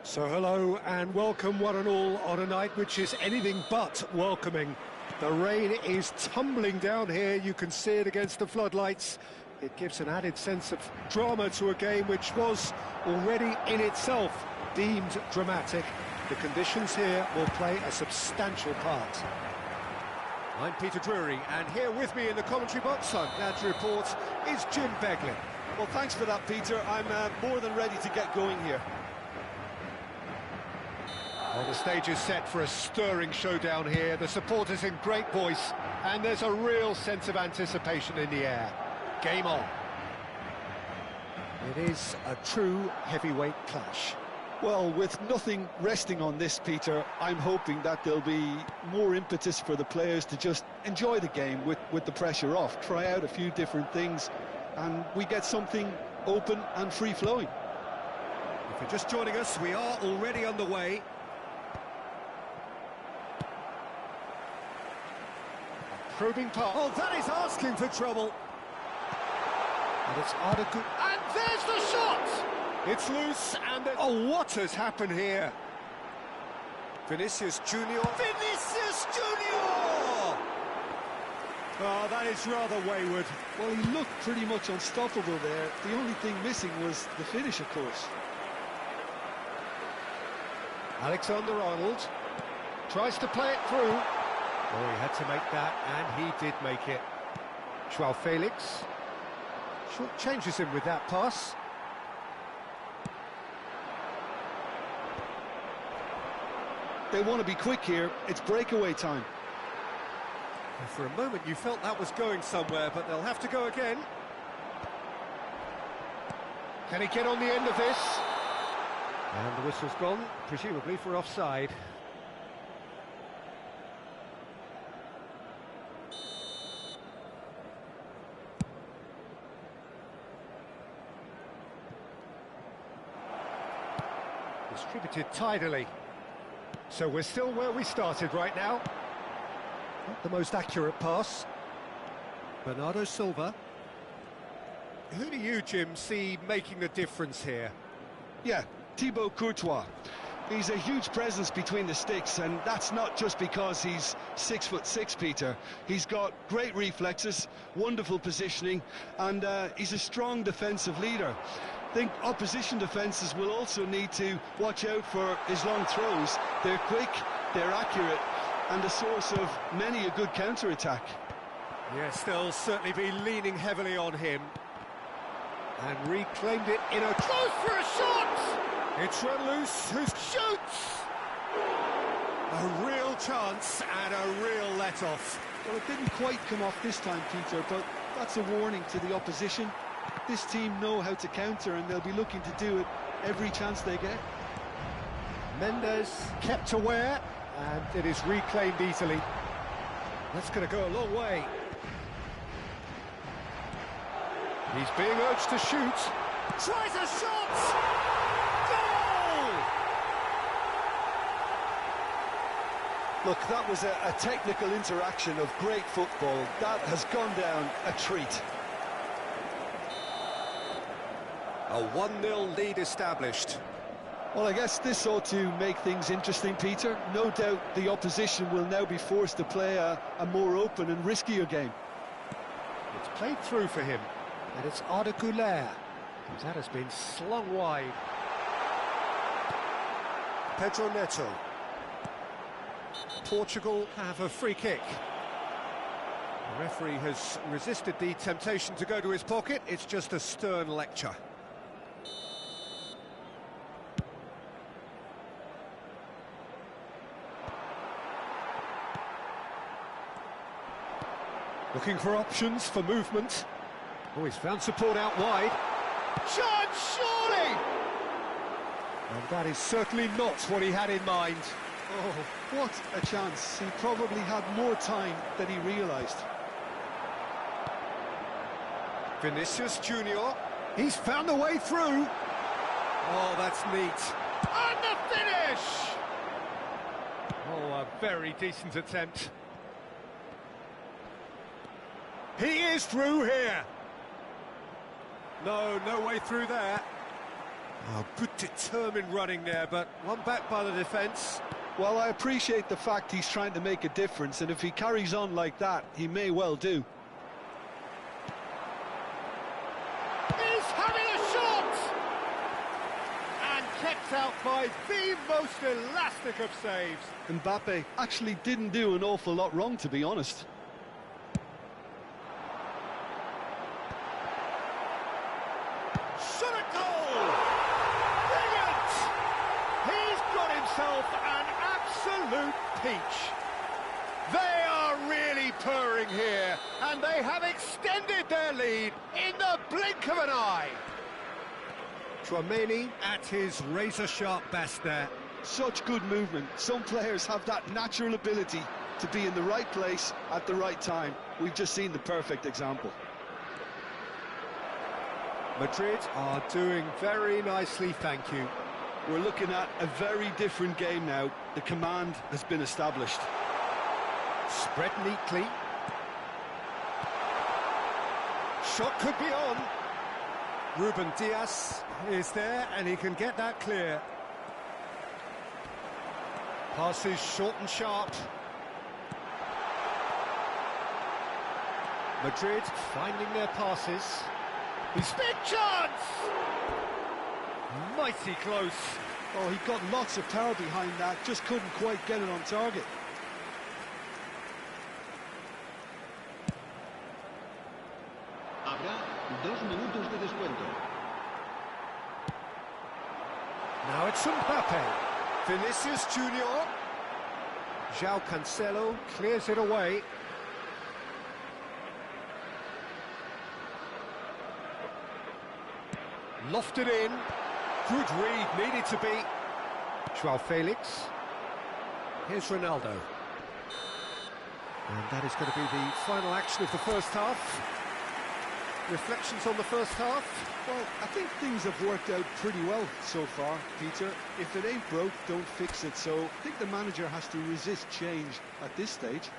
So hello and welcome one and all on a night which is anything but welcoming. The rain is tumbling down here, you can see it against the floodlights. It gives an added sense of drama to a game which was already in itself deemed dramatic. The conditions here will play a substantial part. I'm Peter Drury, and here with me in the commentary box, I'm glad to report, is Jim Begley. Well, thanks for that, Peter. I'm more than ready to get going here. Well, the stage is set for a stirring showdown here. The supporters in great voice, and there's a real sense of anticipation in the air. Game on. It is a true heavyweight clash. Well, with nothing resting on this, Peter, I'm hoping that there'll be more impetus for the players to just enjoy the game with the pressure off, try out a few different things, and we get something open and free-flowing. If you're just joining us, we are already underway. Probing pass. Oh, that is asking for trouble. And it's Arda. And there's the shot! It's loose, and oh, what has happened here? Vinicius Junior. Vinicius Junior! Oh, that is rather wayward. Well, he looked pretty much unstoppable there. The only thing missing was the finish, of course. Alexander-Arnold tries to play it through. Oh, he had to make that, and he did make it. Joao Felix short changes him with that pass. They want to be quick here. It's breakaway time. And for a moment you felt that was going somewhere, but they'll have to go again. Can he get on the end of this? And the whistle's gone, presumably for offside. Distributed tidily. So we're still where we started right now. Not the most accurate pass. Bernardo Silva. Who do you, Jim, see making the difference here? Yeah, Thibaut Courtois. He's a huge presence between the sticks, and that's not just because he's 6'6", Peter. He's got great reflexes, wonderful positioning, and he's a strong defensive leader. I think opposition defences will also need to watch out for his long throws. They're quick, they're accurate, and a source of many a good counter-attack. Yes, they'll certainly be leaning heavily on him. And reclaimed it in a... Close for a shot! It's run loose, who shoots! A real chance and a real let-off. Well, it didn't quite come off this time, Peter, but that's a warning to the opposition. This team know how to counter, and they'll be looking to do it every chance they get. Mendes kept aware, and it is reclaimed easily. That's going to go a long way. He's being urged to shoot. Tries a shot! Goal! Look, that was a technical interaction of great football. That has gone down a treat. A 1-0 lead established. Well, I guess this ought to make things interesting, Peter. No doubt the opposition will now be forced to play a more open and riskier game. It's played through for him, and it's Arda Güler. That has been slung wide. Pedro Neto. Portugal have a free kick. The referee has resisted the temptation to go to his pocket. It's just a stern lecture. Looking for options for movement. Oh, he's found support out wide. Chance, surely! And that is certainly not what he had in mind. Oh, what a chance. He probably had more time than he realised. Vinicius Junior. He's found a way through. Oh, that's neat. And the finish! Oh, a very decent attempt. He is through here. No way through there. Oh, good determined running there, but one back by the defence. Well, I appreciate the fact he's trying to make a difference, and if he carries on like that, he may well do. He's having a shot! And kept out by the most elastic of saves. Mbappe actually didn't do an awful lot wrong, to be honest. Shot at goal! Brilliant! He's got himself an absolute peach. They are really purring here, and they have extended their lead in the blink of an eye. Tchouaméni at his razor-sharp best there. Such good movement. Some players have that natural ability to be in the right place at the right time. We've just seen the perfect example. Madrid are doing very nicely, thank you. We're looking at a very different game now. The command has been established. Spread neatly. Shot could be on. Ruben Diaz is there, and he can get that clear. Passes short and sharp. Madrid finding their passes. His big chance! Mighty close. Oh, he got lots of power behind that, just couldn't quite get it on target. Habrá 2 minutos de descuento. Now it's Mbappe. Vinicius Junior. João Cancelo clears it away. Lofted in. Good read, needed to be. João Felix. Here's Ronaldo. And that is going to be the final action of the first half. Reflections on the first half? Well, I think things have worked out pretty well so far, Peter. If it ain't broke, don't fix it. So I think the manager has to resist change at this stage.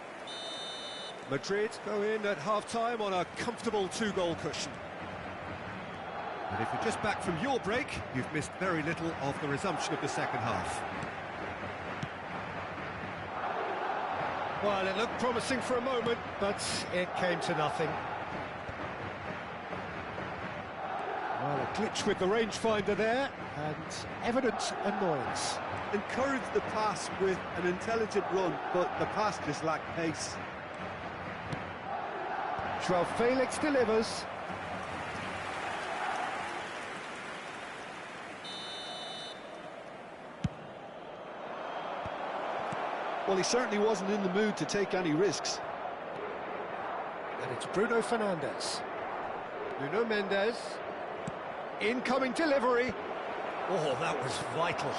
Madrid go in at half-time on a comfortable 2-goal cushion. And if you're just back from your break, you've missed very little of the resumption of the second half. Well, it looked promising for a moment, but it came to nothing. Well, a glitch with the rangefinder there, and evident annoyance. Encouraged the pass with an intelligent run, but the pass just lacked pace. João Felix delivers. Well, he certainly wasn't in the mood to take any risks. And it's Bruno Fernandes. Nuno Mendes. Incoming delivery. Oh, that was vital.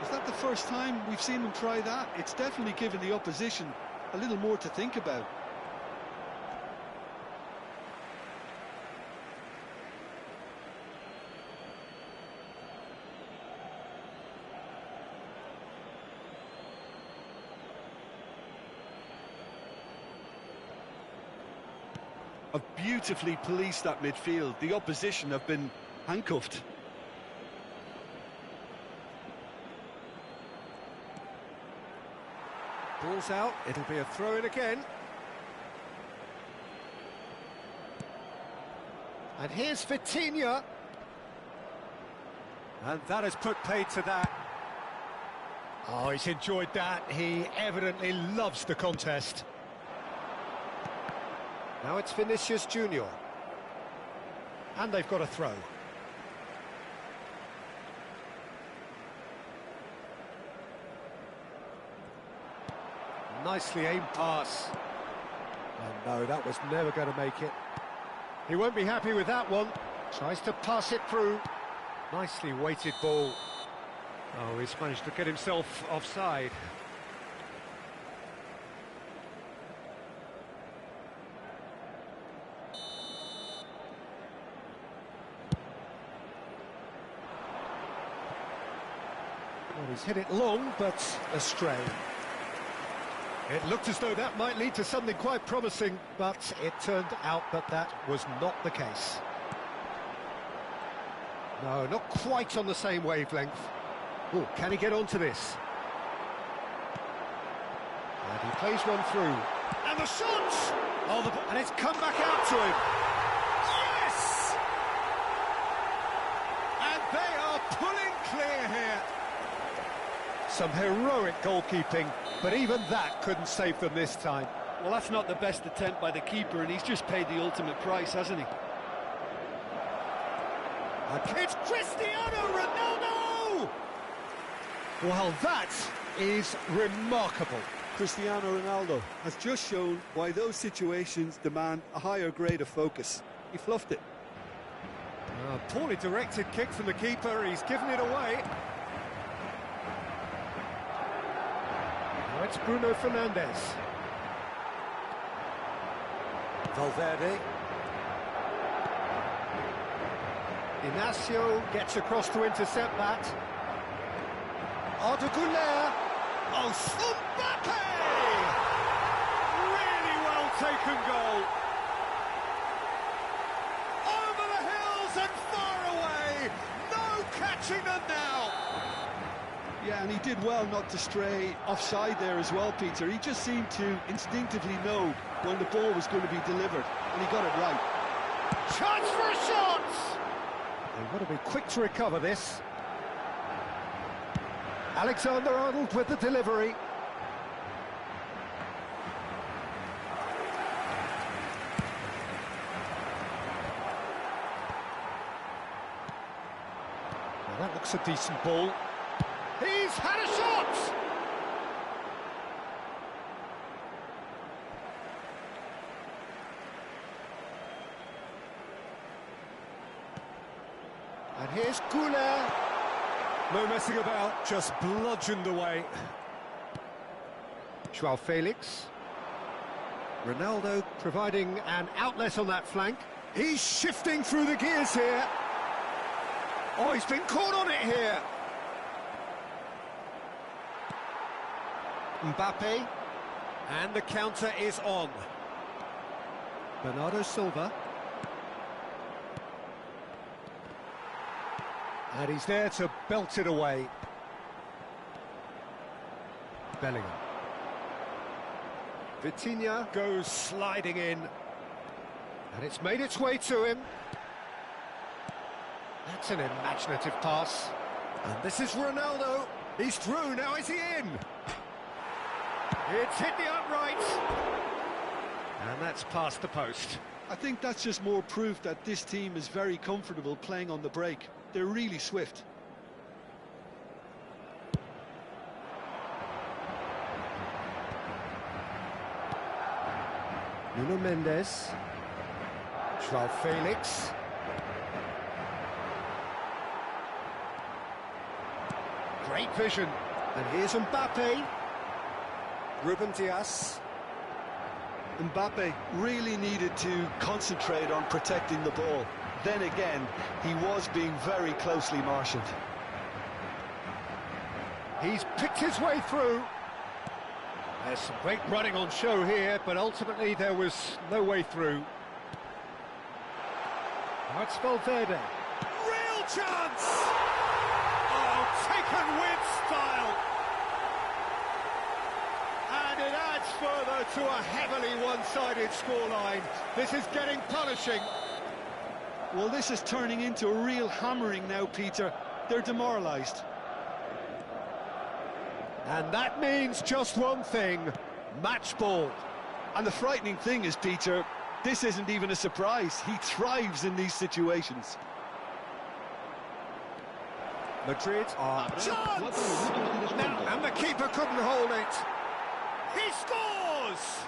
Is that the first time we've seen him try that? It's definitely given the opposition a little more to think about. Have beautifully policed that midfield. The opposition have been handcuffed. Ball's out, it'll be a throw-in again. And here's Vitinha. And that has put paid to that. Oh, he's enjoyed that. He evidently loves the contest. Now it's Vinicius Junior. And they've got a throw. Nicely aimed pass. And no, that was never going to make it. He won't be happy with that one. Tries to pass it through. Nicely weighted ball. Oh, he's managed to get himself offside. Well, he's hit it long, but astray. It looked as though that might lead to something quite promising, but it turned out that that was not the case. No, not quite on the same wavelength. Oh, can he get onto this? And he plays one through. And the shot! Oh, and it's come back out to him. Yes! And they are pulling clear here. Some heroic goalkeeping, but even that couldn't save them this time. Well, that's not the best attempt by the keeper, and he's just paid the ultimate price, hasn't he? It's Cristiano Ronaldo! Well, that is remarkable. Cristiano Ronaldo has just shown why those situations demand a higher grade of focus. He fluffed it. Poorly directed kick from the keeper, he's given it away. Now it's Bruno Fernandes. Valverde. Inacio gets across to intercept that. Arda Güler. Oh, Mbappe! Really well taken goal. Over the hills and far away. No catching them now. Yeah, and he did well not to stray offside there as well, Peter. He just seemed to instinctively know when the ball was going to be delivered, and he got it right. Chance for a shot! They've got to be quick to recover this. Alexander-Arnold with the delivery. Well, that looks a decent ball. He's had a shot! And here's Güler. No messing about, just bludgeoned away. Joao Felix. Ronaldo providing an outlet on that flank. He's shifting through the gears here. Oh, he's been caught on it here. Mbappe. And the counter is on. Bernardo Silva. And he's there to belt it away. Bellingham. Vitinha goes sliding in. And it's made its way to him. That's an imaginative pass. And this is Ronaldo. He's through, now is he in? It's hit the upright. And that's past the post. I think that's just more proof that this team is very comfortable playing on the break. They're really swift. Nuno Mendes. Joao Felix. Great vision. And here's Mbappe. Ruben Dias. Mbappe really needed to concentrate on protecting the ball. Then again, he was being very closely marshalled. He's picked his way through. There's some great running on show here, but ultimately there was no way through. Now it's Valverde. Real chance! Oh, taken with style. And it adds further to a heavily one-sided scoreline. This is getting punishing. Well, this is turning into a real hammering now, Peter. They're demoralised. And that means just one thing, match ball. And the frightening thing is, Peter, this isn't even a surprise. He thrives in these situations. Madrid are chance! Now, and the keeper couldn't hold it. He scores!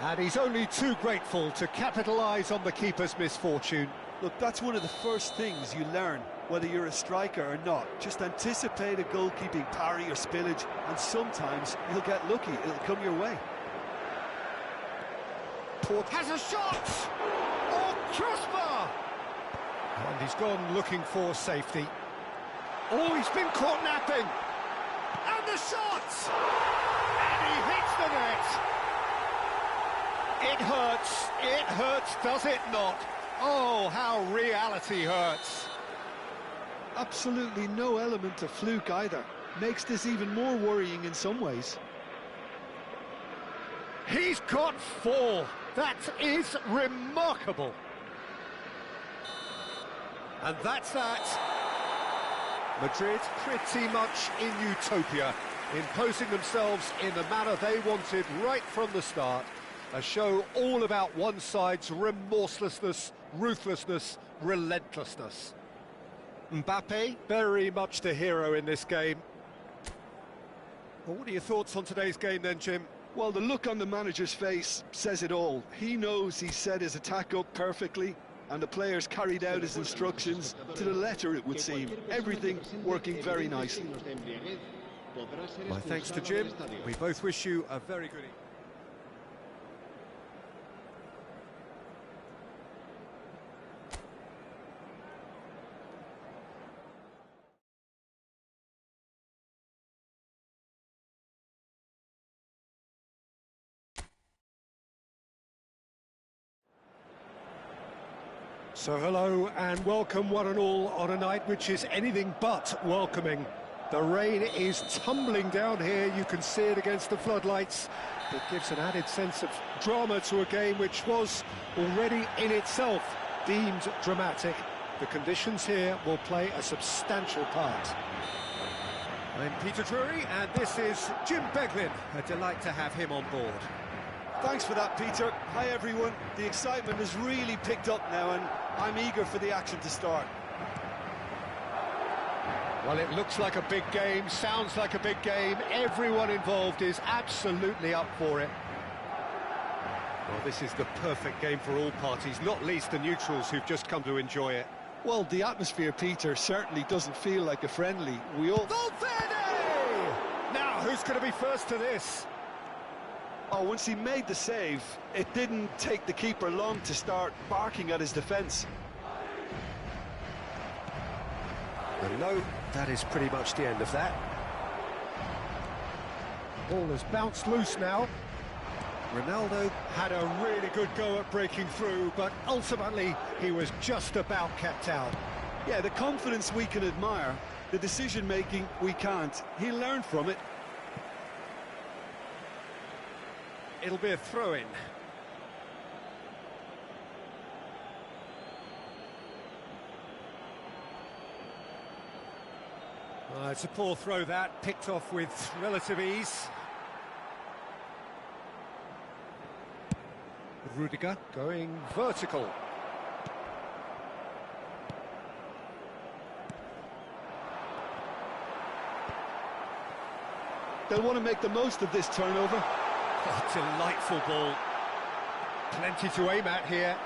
And he's only too grateful to capitalise on the keeper's misfortune. Look, that's one of the first things you learn, whether you're a striker or not. Just anticipate a goalkeeping parry or spillage, and sometimes you'll get lucky. It'll come your way. Port has a shot! Oh, crossbar! And he's gone looking for safety. Oh, he's been caught napping! And the shot! And he hits the net! It hurts, does it not? Oh, how reality hurts. Absolutely no element of fluke either. Makes this even more worrying in some ways. He's got 4. That is remarkable. And that's that. Madrid pretty much in utopia, imposing themselves in the manner they wanted right from the start. A show all about one side's remorselessness, ruthlessness, relentlessness. Mbappe, very much the hero in this game. Well, what are your thoughts on today's game then, Jim? Well, the look on the manager's face says it all. He knows he set his attack up perfectly, and the players carried out his instructions to the letter, it would seem. Everything working very nicely. My thanks to Jim. We both wish you a very good evening. So hello and welcome one and all on a night which is anything but welcoming. The rain is tumbling down here, you can see it against the floodlights. It gives an added sense of drama to a game which was already in itself deemed dramatic. The conditions here will play a substantial part. I'm Peter Drury and this is Jim Beglin. A delight to have him on board. Thanks for that, Peter. Hi, everyone. The excitement has really picked up now, and I'm eager for the action to start. Well, it looks like a big game, sounds like a big game. Everyone involved is absolutely up for it. Well, this is the perfect game for all parties, not least the neutrals who've just come to enjoy it. Well, the atmosphere, Peter, certainly doesn't feel like a friendly. We all... Valverde! Now, who's going to be first to this? Oh, once he made the save, it didn't take the keeper long to start barking at his defence. And no, that is pretty much the end of that. Ball has bounced loose now. Ronaldo had a really good go at breaking through, but ultimately he was just about kept out. Yeah, the confidence we can admire, the decision-making we can't. He learned from it. It'll be a throw-in. It's a poor throw that, picked off with relative ease. Rudiger going vertical. They'll want to make the most of this turnover. Oh, delightful ball. Plenty to aim at here.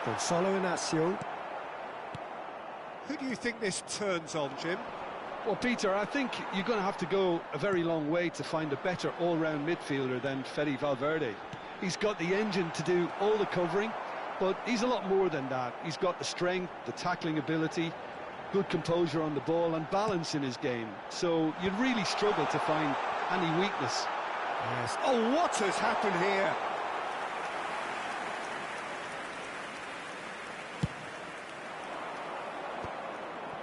Gonzalo Inacio. Who do you think this turns on, Jim? Well, Peter, I think you're going to have to go a very long way to find a better all-round midfielder than Fede Valverde. He's got the engine to do all the covering, but he's a lot more than that. He's got the strength, the tackling ability, good composure on the ball and balance in his game. So you'd really struggle to find any weakness. Yes. Oh, what has happened here?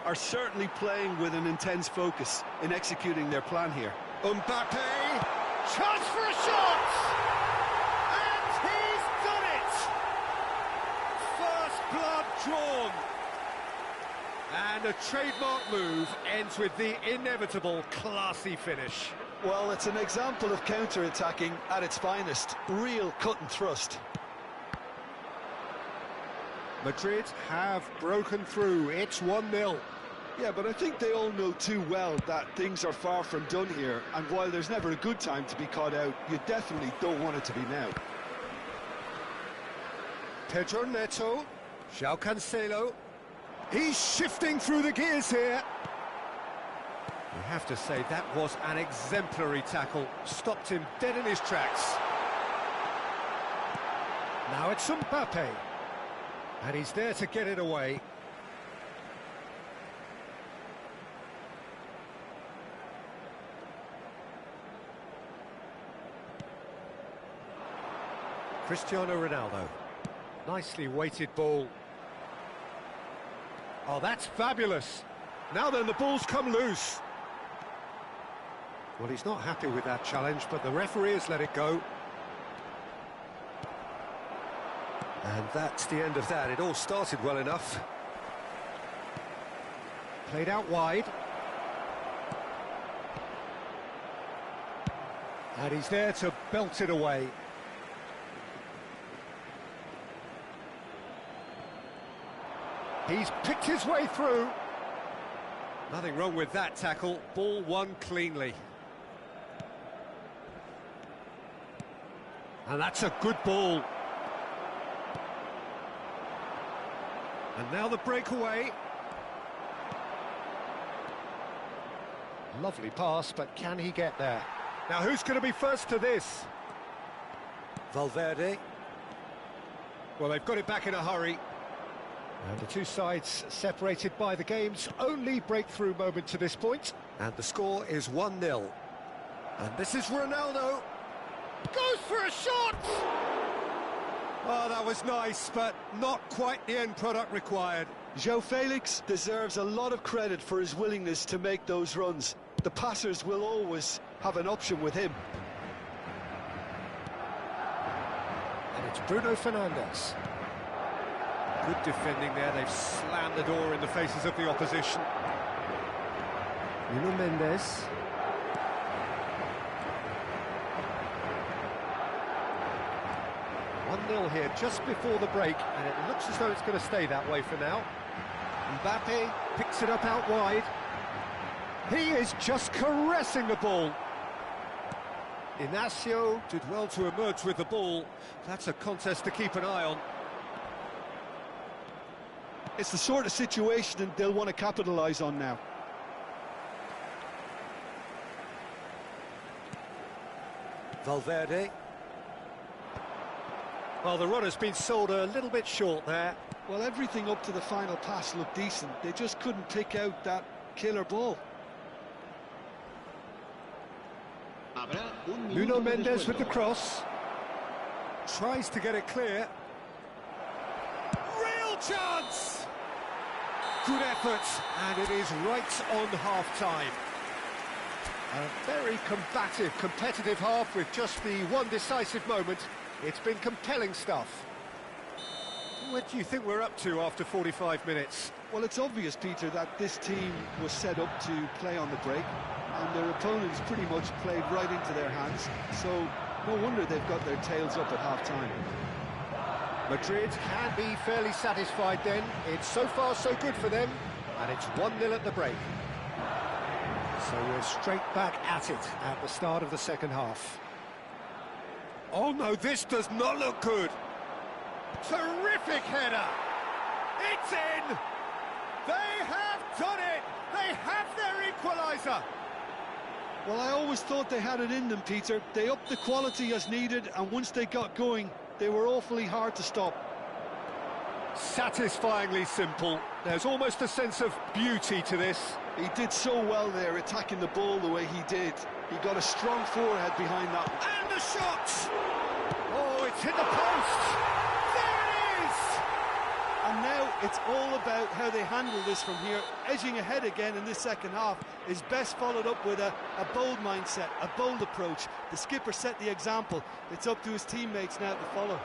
Are certainly playing with an intense focus in executing their plan here. Mbappe, chance for a shot! And he's done it! First blood drawn. And a trademark move ends with the inevitable classy finish. Well, it's an example of counter-attacking at its finest. Real cut and thrust. Madrid have broken through. It's 1-0. Yeah, but I think they all know too well that things are far from done here, and while there's never a good time to be caught out, you definitely don't want it to be now. Pedro Neto, João Cancelo. He's shifting through the gears here. We have to say that was an exemplary tackle. Stopped him dead in his tracks. Now it's Mbappe. And he's there to get it away. Cristiano Ronaldo. Nicely weighted ball. Oh, that's fabulous. Now then, the ball's come loose. Well, he's not happy with that challenge, but the referee has let it go. And that's the end of that. It all started well enough. Played out wide. And he's there to belt it away. He's picked his way through. Nothing wrong with that tackle. Ball won cleanly. And that's a good ball. And now the breakaway. Lovely pass, but can he get there? Now who's going to be first to this? Valverde. Well, they've got it back in a hurry. And the two sides separated by the game's only breakthrough moment to this point. And the score is 1-0. And this is Ronaldo. Goes for a shot! Oh, that was nice, but not quite the end product required. João Felix deserves a lot of credit for his willingness to make those runs. The passers will always have an option with him. And it's Bruno Fernandes. Good defending there. They've slammed the door in the faces of the opposition. Nuno Mendes. One 0 here just before the break, and it looks as though it's going to stay that way for now. Mbappe picks it up out wide. He is just caressing the ball. Inacio did well to emerge with the ball. That's a contest to keep an eye on. It's the sort of situation they'll want to capitalise on now. Valverde. Well, the run has been sold a little bit short there. Well, everything up to the final pass looked decent. They just couldn't pick out that killer ball. Nuno Mendes with the cross. Tries to get it clear. Real chance! Good effort, and it is right on half-time. A very combative, competitive half with just the one decisive moment. It's been compelling stuff. What do you think we're up to after 45 minutes? Well, it's obvious, Peter, that this team was set up to play on the break, and their opponents pretty much played right into their hands, so no wonder they've got their tails up at half-time. Madrid can be fairly satisfied then. It's so far so good for them, and it's 1-0 at the break. So we're straight back at it at the start of the second half. Oh no, this does not look good. Terrific header. It's in. They have done it. They have their equaliser. Well, I always thought they had it in them, Peter. They upped the quality as needed, and once they got going, they were awfully hard to stop. Satisfyingly simple. There's almost a sense of beauty to this. He did so well there, attacking the ball the way he did. He got a strong forehead behind that. And the shot! Oh, it's hit the post! There it is! And now it's all about how they handle this from here. Edging ahead again in this second half is best followed up with a bold mindset, a bold approach. The skipper set the example. It's up to his teammates now to follow.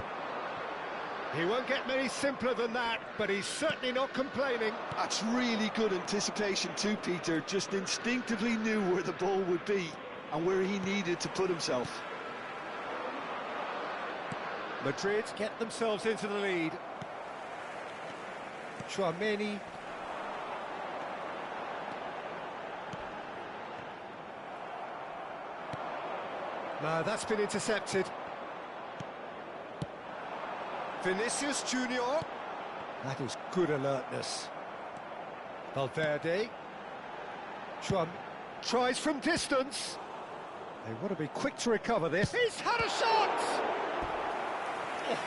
He won't get many simpler than that, but he's certainly not complaining. That's really good anticipation too, Peter. Just instinctively knew where the ball would be and where he needed to put himself. Madrid get themselves into the lead. Tchouaméni. No, that's been intercepted. Vinicius Junior. That is good alertness. Valverde. Tries from distance. They want to be quick to recover this. He's had a shot! Oh,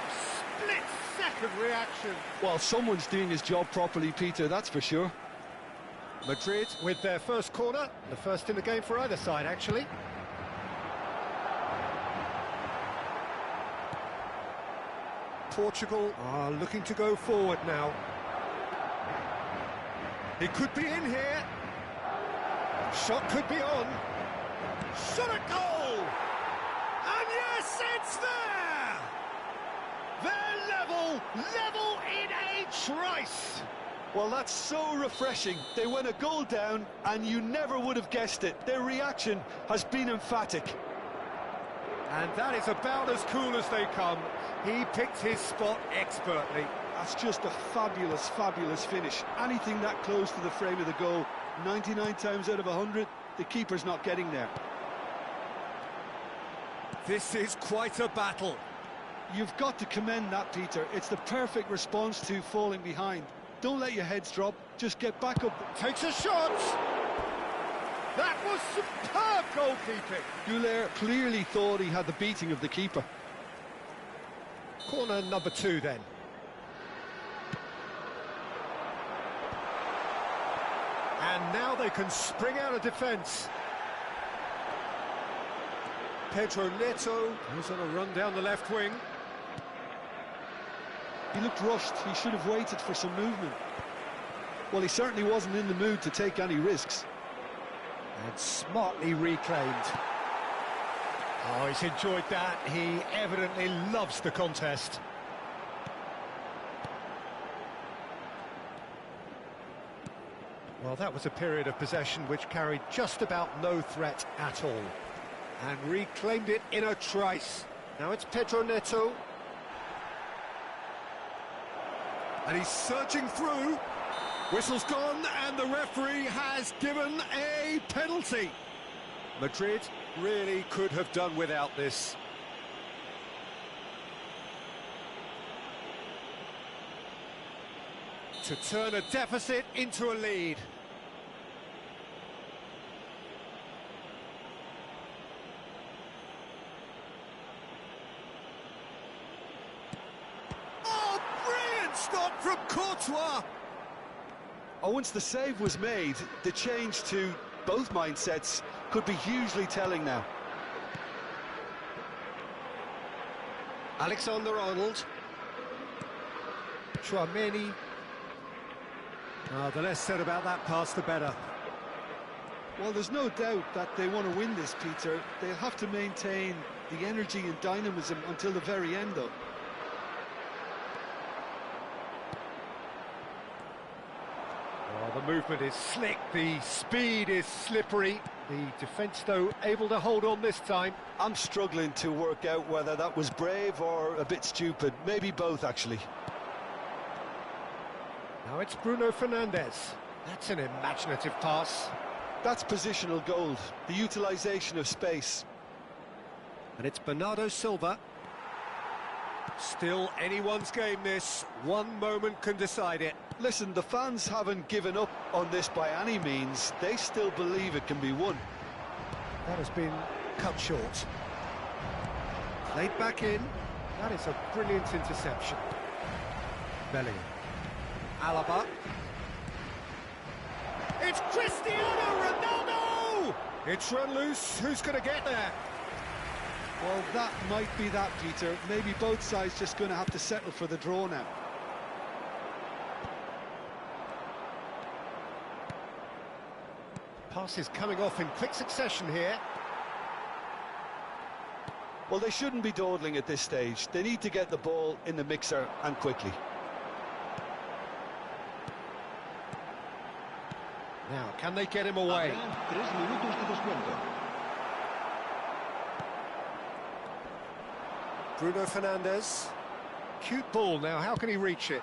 split-second reaction. Well, someone's doing his job properly, Peter, that's for sure. Madrid with their first corner. The first in the game for either side, actually. Portugal are looking to go forward now. He could be in here. Shot could be on. Shot at goal! And yes, it's there! They're level in a trice! Well, that's so refreshing. They went a goal down, and you never would have guessed it. Their reaction has been emphatic. And that is about as cool as they come. He picked his spot expertly. That's just a fabulous, fabulous finish. Anything that close to the frame of the goal, 99 times out of 100, the keeper's not getting there. This is quite a battle. You've got to commend that, Peter. It's the perfect response to falling behind. Don't let your heads drop, just get back up. Takes a shot! That was superb goalkeeping! Goulet clearly thought he had the beating of the keeper. Corner number 2 then. And now they can spring out of defence. Pedro Neto goes on a run down the left wing. He looked rushed. He should have waited for some movement. Well, he certainly wasn't in the mood to take any risks. And smartly reclaimed. Oh, he's enjoyed that. He evidently loves the contest. Well, that was a period of possession which carried just about no threat at all. And reclaimed it in a trice. Now it's Pedro Neto. And he's surging through. Whistle's gone, and the referee has given a penalty. Madrid really could have done without this. To turn a deficit into a lead. Oh, brilliant stop from Courtois! Oh, once the save was made, the change to both mindsets could be hugely telling now. Alexander-Arnold. Chouameni. The less said about that pass, the better. Well, there's no doubt that they want to win this, Peter. They'll have to maintain the energy and dynamism until the very end, though. Oh, the movement is slick, the speed is slippery. The defence, though, able to hold on this time. I'm struggling to work out whether that was brave or a bit stupid. Maybe both, actually. Now it's Bruno Fernandes. That's an imaginative pass. That's positional gold, the utilisation of space. And it's Bernardo Silva. Still anyone's game, this. One moment can decide it. Listen, the fans haven't given up on this by any means. They still believe it can be won. That has been cut short. Played back in. That is a brilliant interception. Bellingham. Alaba. It's Cristiano Ronaldo! It's run loose. Who's going to get there? Well, that might be that, Peter. Maybe both sides just going to have to settle for the draw now. Passes coming off in quick succession here. Well, they shouldn't be dawdling at this stage. They need to get the ball in the mixer, and quickly. Now, can they get him away? 3 minutos de descuento. Bruno Fernandes. Cute ball now, how can he reach it?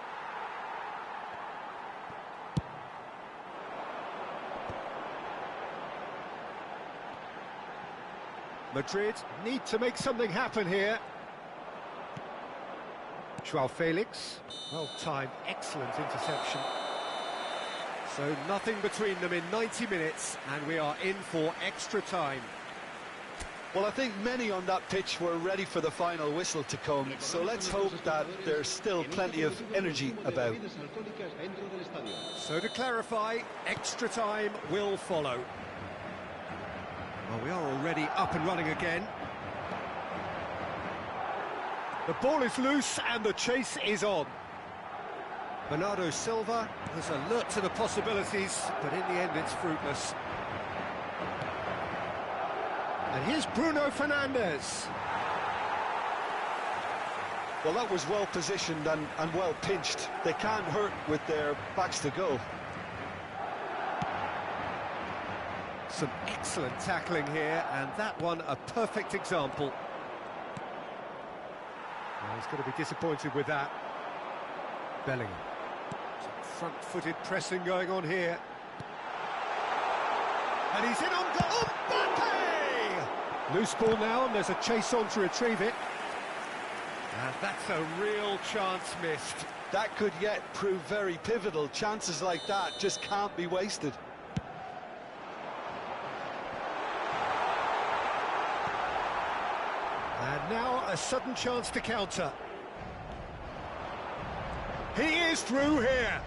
Madrid need to make something happen here. Joao Felix. Well timed, excellent interception. So nothing between them in 90 minutes, and we are in for extra time. Well, I think many on that pitch were ready for the final whistle to come, so let's hope that there's still plenty of energy about. So to clarify, extra time will follow. Well, we are already up and running again. The ball is loose and the chase is on. Bernardo Silva was alert to the possibilities, but in the end it's fruitless. And here's Bruno Fernandes. Well, that was well positioned and well pinched. They can't hurt with their backs to go. Some excellent tackling here, and that one a perfect example. Well, he's going to be disappointed with that. Bellingham. Some front-footed pressing going on here. And he's in on goal. Mbappe! Loose ball now, and there's a chase on to retrieve it. And that's a real chance missed. That could yet prove very pivotal. Chances like that just can't be wasted. And now a sudden chance to counter. He is through here.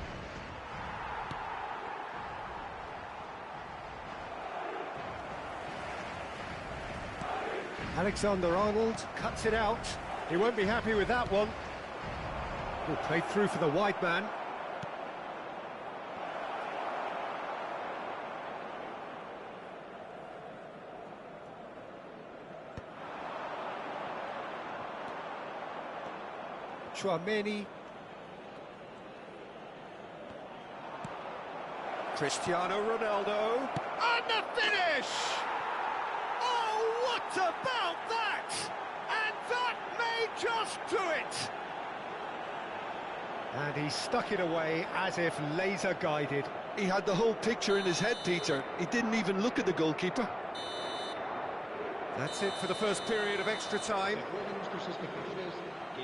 Alexander-Arnold cuts it out. He won't be happy with that one. He'll play through for the wide man. Chouameni. Cristiano Ronaldo. And the finish! Oh, what about that? And that may just do it! And he stuck it away as if laser guided. He had the whole picture in his head, Peter. He didn't even look at the goalkeeper. That's it for the first period of extra time.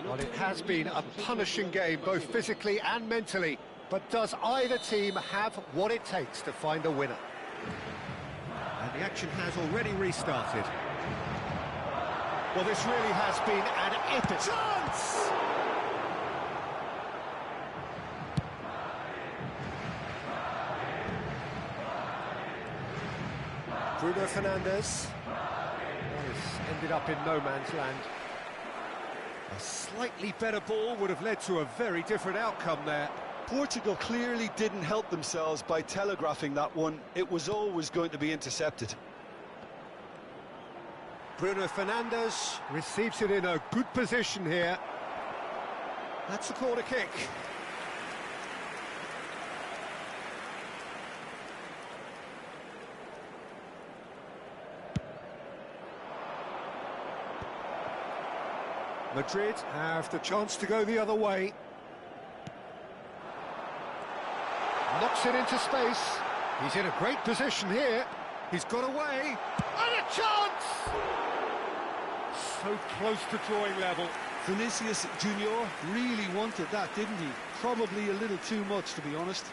Well, it has been a punishing game, both physically and mentally. But does either team have what it takes to find a winner? And the action has already restarted. Well, this really has been an epic chance! Bruno Fernandes. This ended up in no man's land. A slightly better ball would have led to a very different outcome there. Portugal clearly didn't help themselves by telegraphing that one. It was always going to be intercepted. Bruno Fernandes receives it in a good position here. That's a corner kick. Madrid have the chance to go the other way. Knocks it into space. He's in a great position here. He's got away. And a chance! So close to drawing level. Vinicius Junior really wanted that, didn't he? Probably a little too much, to be honest.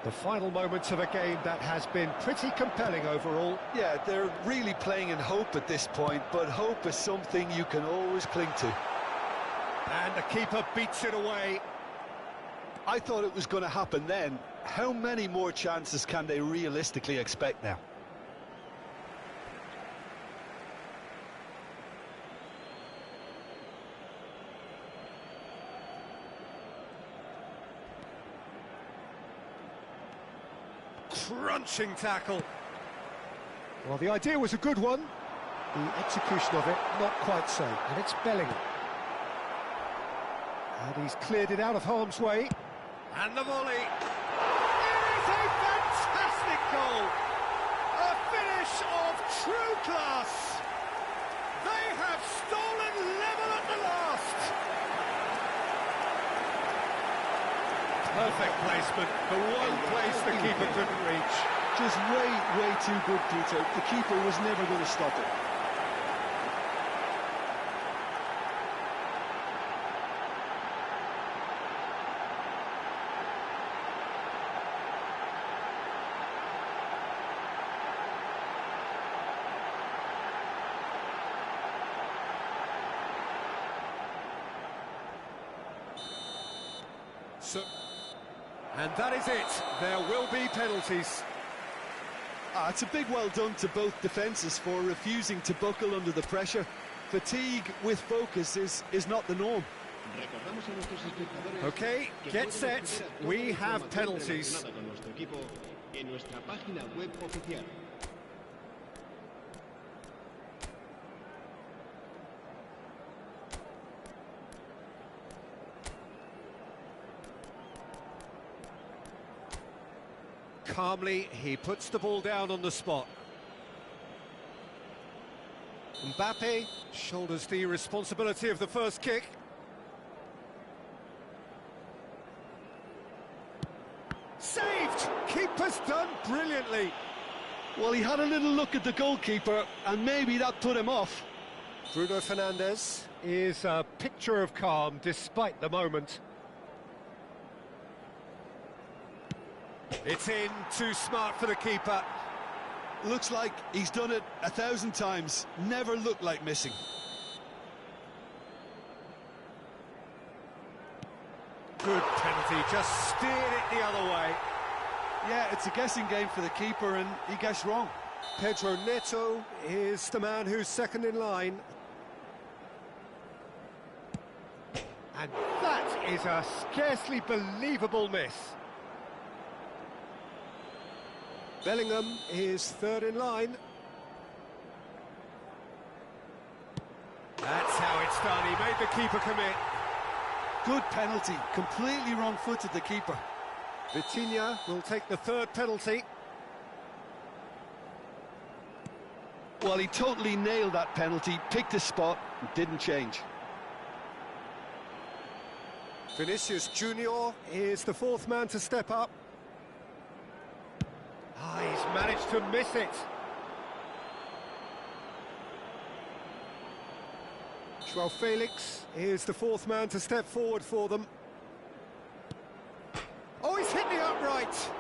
The final moments of a game that has been pretty compelling overall. Yeah, they're really playing in hope at this point, but hope is something you can always cling to. And the keeper beats it away. I thought it was going to happen then. How many more chances can they realistically expect now? Crunching tackle. Well, the idea was a good one. The execution of it, not quite so. And it's Bellingham. And he's cleared it out of harm's way. And the volley. It is a fantastic goal. A finish of true class. They have stolen level at the last. Perfect placement. The one place the keeper couldn't reach. Just way too good, Peter. The keeper was never going to stop it. And that is it. There will be penalties. It's a big well done to both defences for refusing to buckle under the pressure. Fatigue with focus is not the norm. Okay, get set. We have penalties. Calmly, he puts the ball down on the spot. Mbappe shoulders the responsibility of the first kick. Saved! Keeper's done brilliantly. Well, he had a little look at the goalkeeper, and maybe that put him off. Bruno Fernandes is a picture of calm despite the moment. It's in, too smart for the keeper. Looks like he's done it 1,000 times, never looked like missing. Good penalty, just steered it the other way. Yeah, it's a guessing game for the keeper, and he guessed wrong. Pedro Neto is the man who's second in line. And that is a scarcely believable miss. Bellingham is third in line. That's how it's done, he made the keeper commit. Good penalty, completely wrong-footed the keeper. Vitinha will take the third penalty. Well, he totally nailed that penalty, picked his spot, and didn't change. Vinicius Junior is the fourth man to step up. He's managed to miss it. Joao Felix is the fourth man to step forward for them. Oh, he's hit the upright.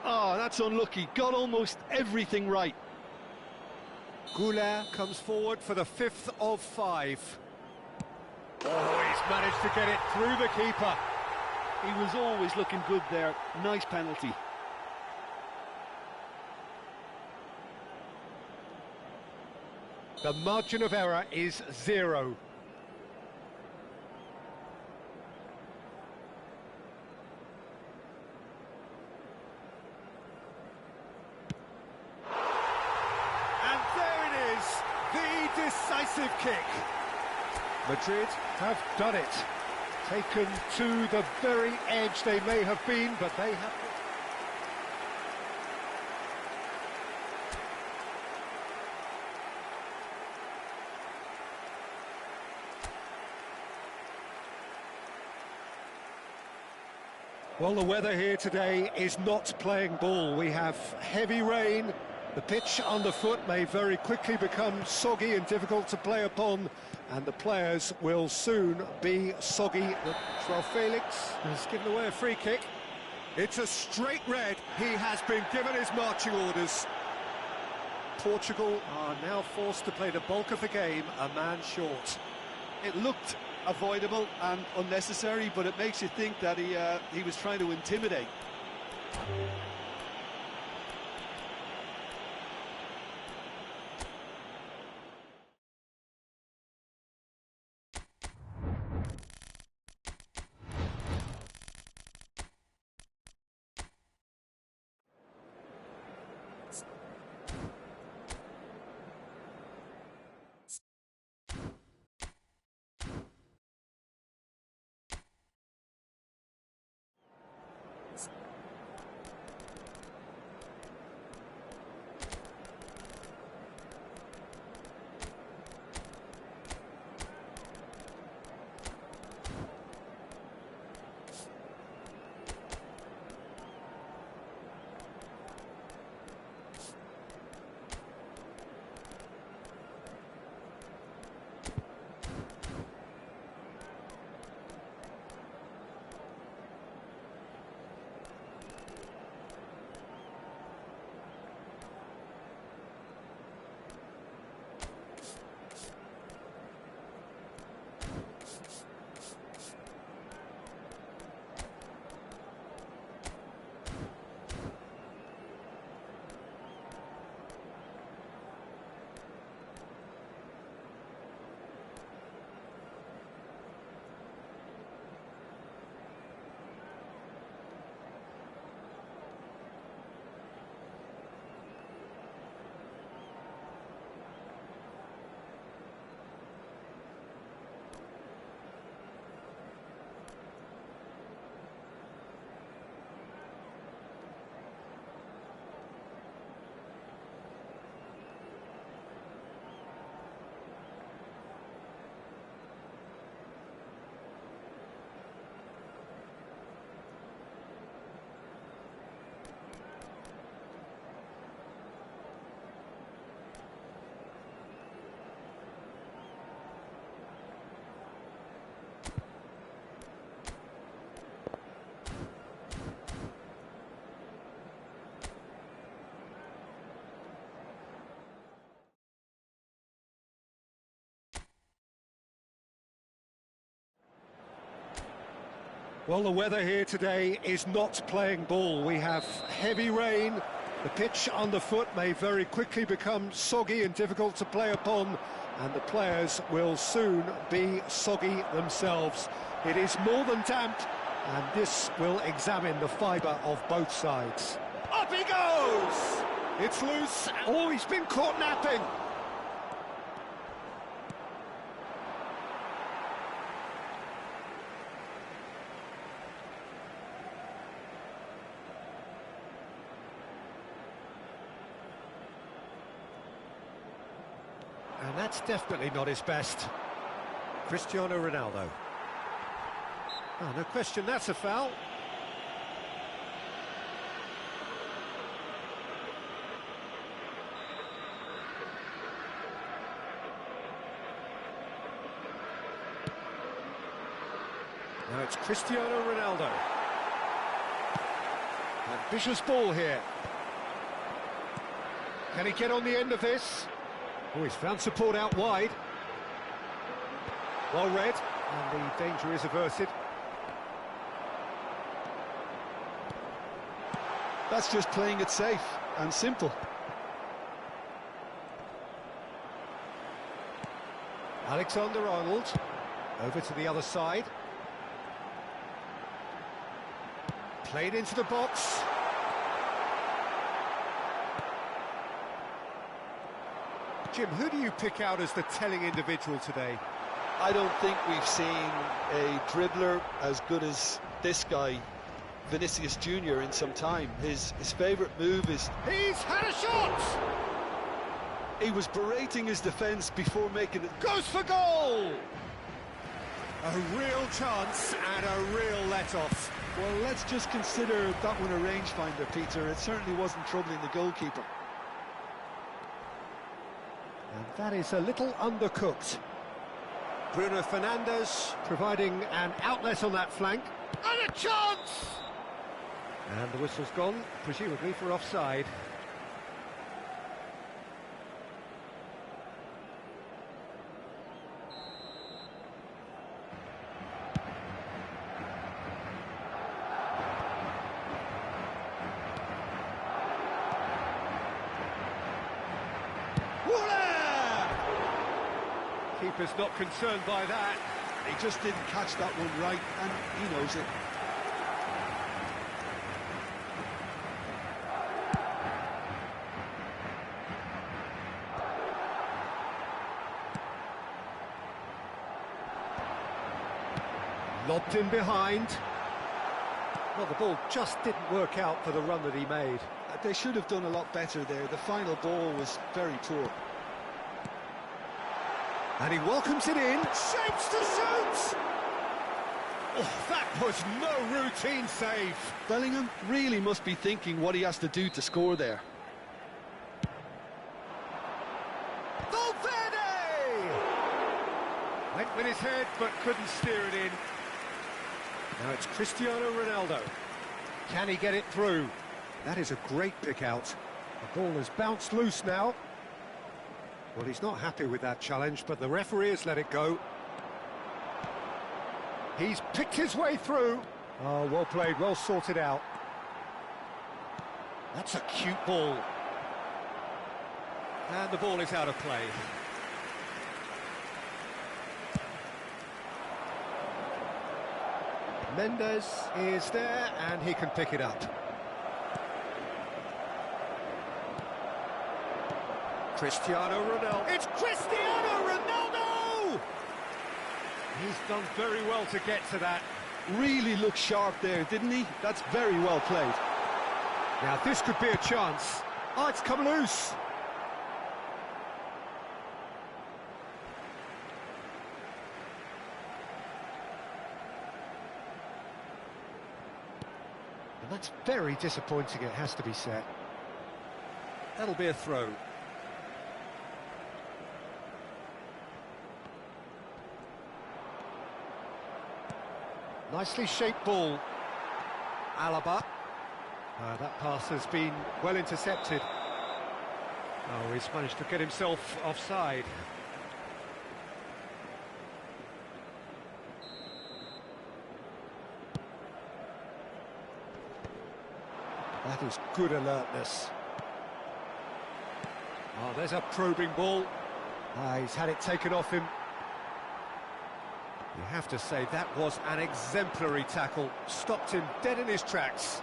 Oh, that's unlucky. Got almost everything right. Goulet comes forward for the fifth of five. Oh, he's managed to get it through the keeper. He was always looking good there. Nice penalty. The margin of error is 0. And there it is, the decisive kick. Madrid have done it. Taken to the very edge they may have been, but they have... Well, the weather here today is not playing ball. We have heavy rain. The pitch underfoot may very quickly become soggy and difficult to play upon, and the players will soon be soggy. Joao Felix has given away a free kick. It's a straight red. He has been given his marching orders. Portugal are now forced to play the bulk of the game a man short. It looked avoidable and unnecessary, but it makes you think that he was trying to intimidate. Well, the weather here today is not playing ball. We have heavy rain. The pitch underfoot may very quickly become soggy and difficult to play upon, and the players will soon be soggy themselves. It is more than damp, and this will examine the fibre of both sides. Up he goes! It's loose. Oh, he's been caught napping. And that's definitely not his best. Cristiano Ronaldo. Oh, no question, that's a foul. Now it's Cristiano Ronaldo. Ambitious ball here. Can he get on the end of this? Oh, he's found support out wide. Well read, and the danger is averted. That's just playing it safe and simple. Alexander-Arnold, over to the other side. Played into the box. Jim, who do you pick out as the telling individual today? I don't think we've seen a dribbler as good as this guy, Vinicius Jr., in some time. His favourite move is... He's had a shot! He was berating his defence before making it... Goes for goal! A real chance and a real let-off. Well, let's just consider that one a rangefinder, Peter. It certainly wasn't troubling the goalkeeper. And that is a little undercooked. Bruno Fernandes providing an outlet on that flank. And a chance! And the whistle's gone, presumably for offside. Keeper's not concerned by that. He just didn't catch that one right, and he knows it. Lobbed in behind. Well, the ball just didn't work out for the run that he made. They should have done a lot better there. The final ball was very poor. And he welcomes it in, shapes to shoot! Oh, that was no routine save. Bellingham really must be thinking what he has to do to score there. Valverde! Went with his head, but couldn't steer it in. Now it's Cristiano Ronaldo. Can he get it through? That is a great pick out. The ball has bounced loose now. Well, he's not happy with that challenge, but the referee has let it go. He's picked his way through. Oh, well played, well sorted out. That's a cute ball. And the ball is out of play. Mendes is there, and he can pick it up. Cristiano Ronaldo. It's Cristiano Ronaldo! He's done very well to get to that. Really looked sharp there, didn't he? That's very well played. Now this could be a chance. Oh, it's come loose. And that's very disappointing, it has to be said. That'll be a throw. Nicely shaped ball. Alaba. That pass has been well intercepted. Oh, he's managed to get himself offside. That is good alertness. Oh, there's a probing ball. He's had it taken off him. You have to say that was an exemplary tackle. Stopped him dead in his tracks.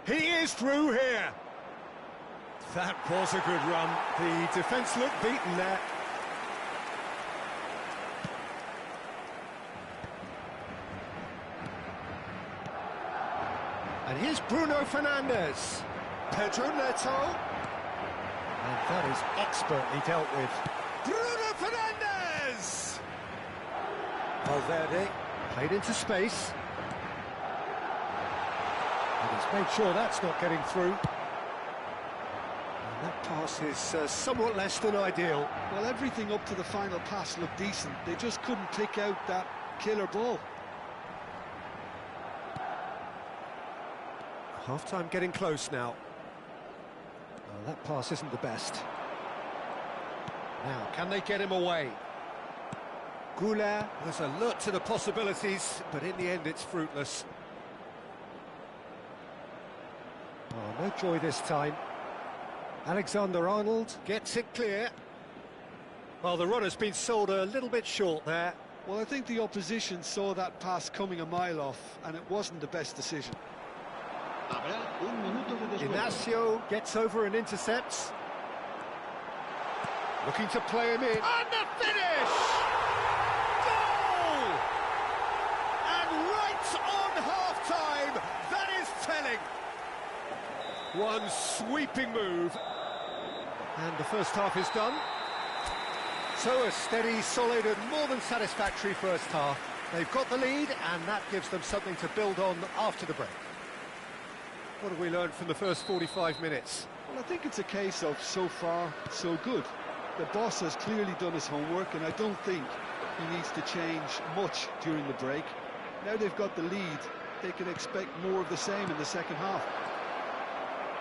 He is through here. That was a good run. The defence looked beaten there. And here's Bruno Fernandes. Pedro Neto. And that is expertly dealt with. Bruno Fernandes! Valverde played into space. And he's made sure that's not getting through. And that pass is somewhat less than ideal. Well, everything up to the final pass looked decent. They just couldn't pick out that killer ball. Half-time getting close now. Oh, that pass isn't the best. Now, can they get him away? Goulart was alert to the possibilities, but in the end it's fruitless. Oh, no joy this time. Alexander-Arnold gets it clear. Well, the runner's been sold a little bit short there. Well, I think the opposition saw that pass coming a mile off, and it wasn't the best decision. Habrá un minuto de descuento. Ignacio gets over and intercepts. Looking to play him in. And the finish! Goal! And right on half-time, that is telling. One sweeping move. And the first half is done. So a steady, solid and more than satisfactory first half. They've got the lead and that gives them something to build on after the break. What have we learned from the first 45 minutes? Well, I think it's a case of so far, so good. The boss has clearly done his homework, and I don't think he needs to change much during the break. Now they've got the lead, they can expect more of the same in the second half.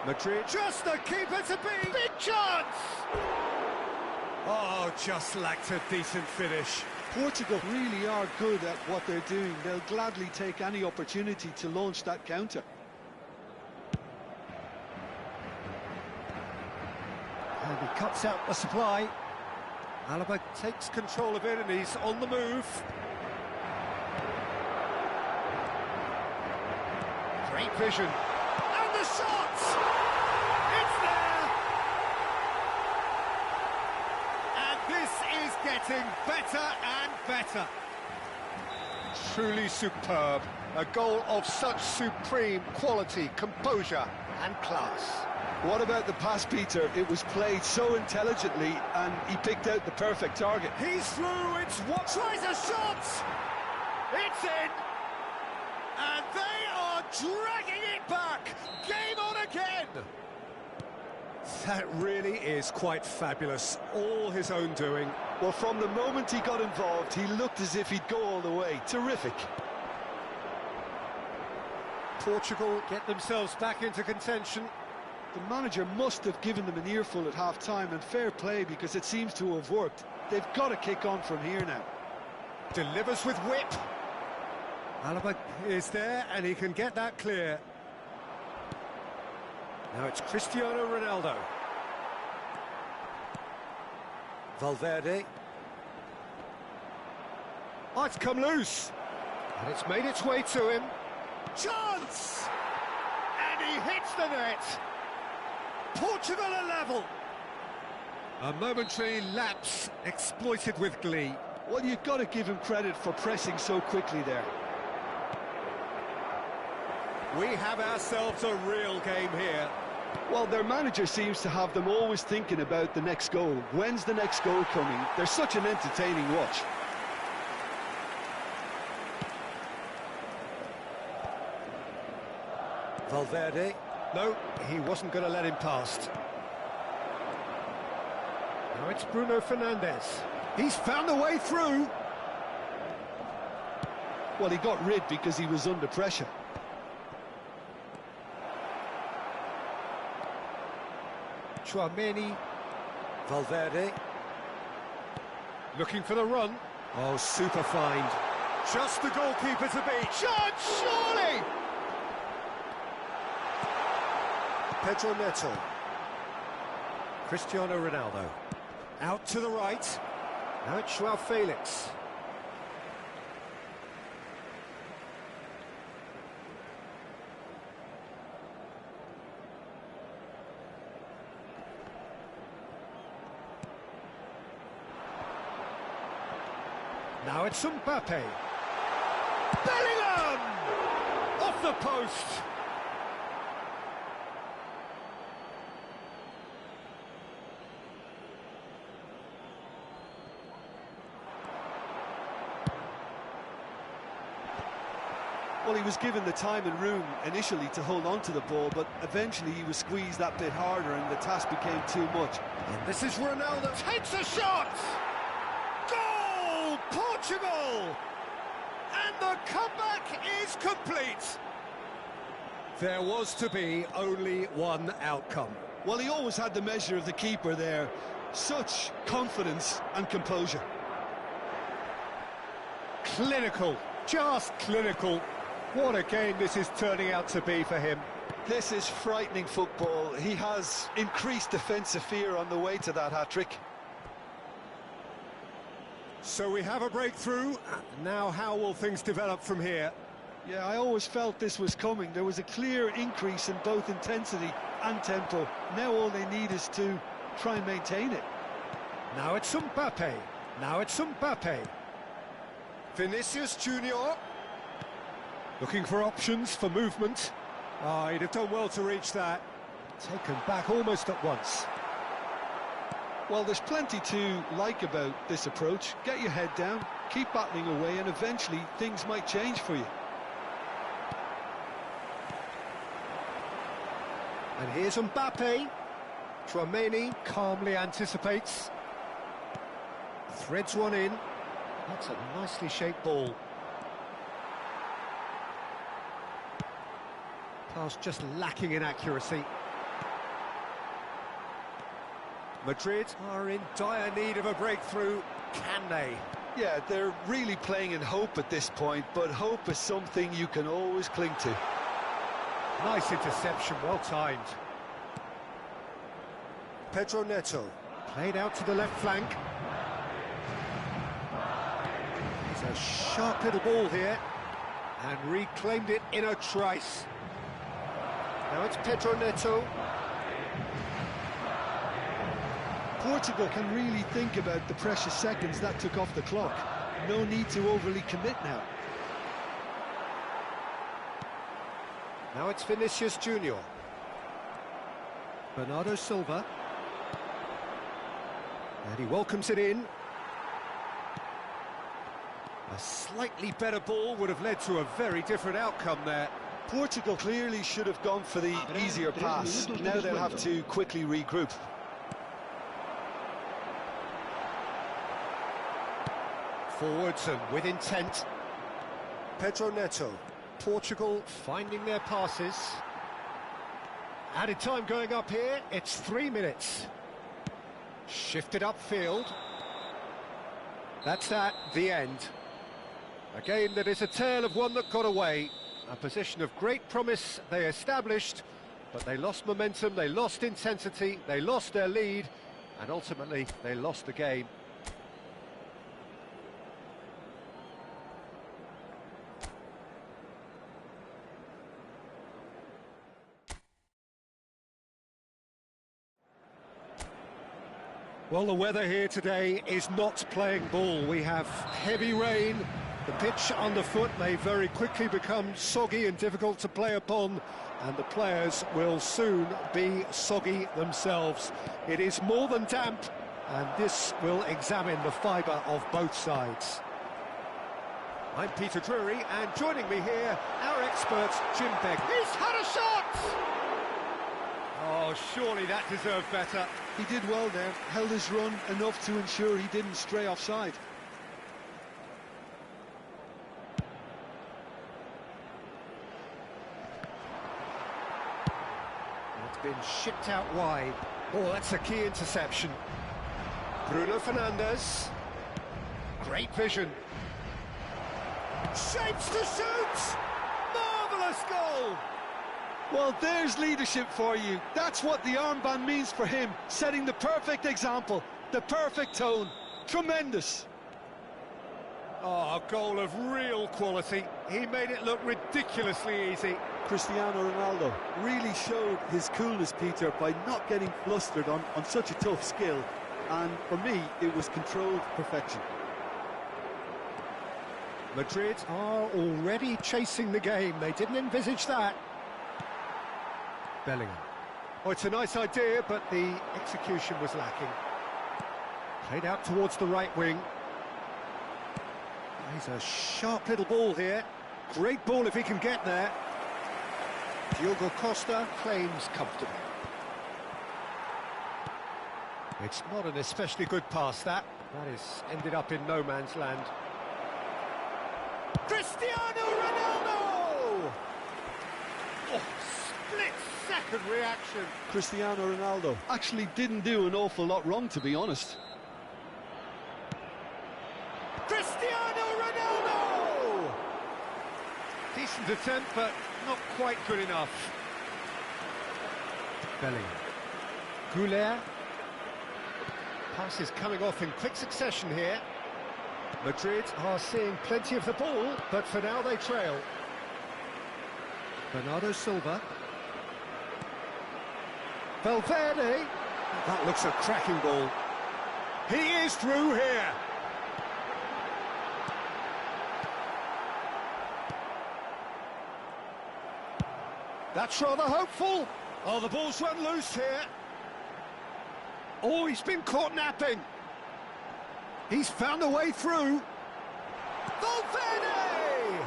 Madrid, just the keeper to beat! Big chance! Oh, just lacked a decent finish. Portugal really are good at what they're doing. They'll gladly take any opportunity to launch that counter. And he cuts out the supply. Alaba takes control of it and he's on the move. Great vision. And the shot! It's there! And this is getting better and better. Truly superb. A goal of such supreme quality, composure and class. What about the pass, Peter? It was played so intelligently and he picked out the perfect target. He's through, it's what tries a shot! It's in! And they are dragging it back! Game on again! That really is quite fabulous. All his own doing. Well, from the moment he got involved, he looked as if he'd go all the way. Terrific. Portugal get themselves back into contention. The manager must have given them an earful at half-time, and fair play because it seems to have worked. They've got to kick on from here now. Delivers with whip. Alaba is there and he can get that clear. Now it's Cristiano Ronaldo. Valverde. Oh, it's come loose. And it's made its way to him. Chance! And he hits the net. Portugal are level. A momentary lapse exploited with glee. Well, you've got to give him credit for pressing so quickly there. We have ourselves a real game here. Well, their manager seems to have them always thinking about the next goal. When's the next goal coming? They're such an entertaining watch. Valverde. No, he wasn't going to let him past. Now it's Bruno Fernandes. He's found a way through. Well, he got rid because he was under pressure. Chouameni. Valverde. Looking for the run. Oh, super find. Just the goalkeeper to beat. Shot, surely! Pedro Neto. Cristiano Ronaldo. Out to the right. Now it's Joao Felix. Now it's Mbappe. Bellingham! Off the post! Well, he was given the time and room initially to hold on to the ball, but eventually he was squeezed that bit harder and the task became too much. And this is Ronaldo. Takes a shot! Goal! Portugal! And the comeback is complete. There was to be only one outcome. Well, he always had the measure of the keeper there. Such confidence and composure. Clinical, just clinical. What a game this is turning out to be for him. This is frightening football. He has increased defensive fear on the way to that hat-trick. So we have a breakthrough. Now how will things develop from here? Yeah, I always felt this was coming. There was a clear increase in both intensity and tempo. Now all they need is to try and maintain it. Now it's Mbappe. Now it's Mbappe. Vinicius Junior. Looking for options for movement. Oh, he'd have done well to reach that. Taken back almost at once. Well, there's plenty to like about this approach. Get your head down, keep battling away, and eventually things might change for you. And here's Mbappe. Tchouaméni calmly anticipates. Threads one in. That's a nicely shaped ball. Pass just lacking in accuracy. Madrid are in dire need of a breakthrough. Can they? Yeah, they're really playing in hope at this point, but hope is something you can always cling to. Nice interception, well timed. Pedro Neto. Played out to the left flank. It's a sharp little ball here. And reclaimed it in a trice. Now it's Pedro Neto. Portugal can really think about the precious seconds that took off the clock. No need to overly commit now. Now it's Vinicius Junior. Bernardo Silva. And he welcomes it in. A slightly better ball would have led to a very different outcome there. Portugal clearly should have gone for the easier pass. Now they'll have to quickly regroup. Forwards and with intent. Pedro Neto. Portugal finding their passes. Added time going up here. It's 3 minutes. Shifted upfield. That's that, the end. A game that is a tale of one that got away. A position of great promise they established, but they lost momentum, they lost intensity, they lost their lead, and ultimately they lost the game. Well, the weather here today is not playing ball. We have heavy rain. The pitch underfoot may very quickly become soggy and difficult to play upon, and the players will soon be soggy themselves. It is more than damp, and this will examine the fibre of both sides. I'm Peter Drury, and joining me here, our expert, Jim Begg. He's had a shot! Oh, surely that deserved better. He did well there, held his run enough to ensure he didn't stray offside. It's been shipped out wide. Oh, that's a key interception. Bruno Fernandes. Great vision. Shapes to shoot! Marvellous goal! Well, there's leadership for you. That's what the armband means for him, setting the perfect example, the perfect tone. Tremendous. Oh, a goal of real quality. He made it look ridiculously easy. Cristiano Ronaldo really showed his coolness, Peter, by not getting flustered on such a tough skill. And for me, it was controlled perfection. Madrid are already chasing the game. They didn't envisage that. Bellingham. Oh, it's a nice idea, but the execution was lacking. Played out towards the right wing. He's a sharp little ball here. Great ball if he can get there. Diogo Costa claims comfortably. It's not an especially good pass, that. That is ended up in no man's land. Cristiano Ronaldo! Oh, split-second reaction. Cristiano Ronaldo actually didn't do an awful lot wrong, to be honest. Cristiano Ronaldo! Decent attempt, but not quite good enough. Bellingham. Goulet. Passes coming off in quick succession here. Madrid are seeing plenty of the ball, but for now they trail. Bernardo Silva. Valverde. That looks a cracking ball. He is through here. That's rather hopeful. Oh, the ball's run loose here. Oh, he's been caught napping. He's found a way through. Valverde!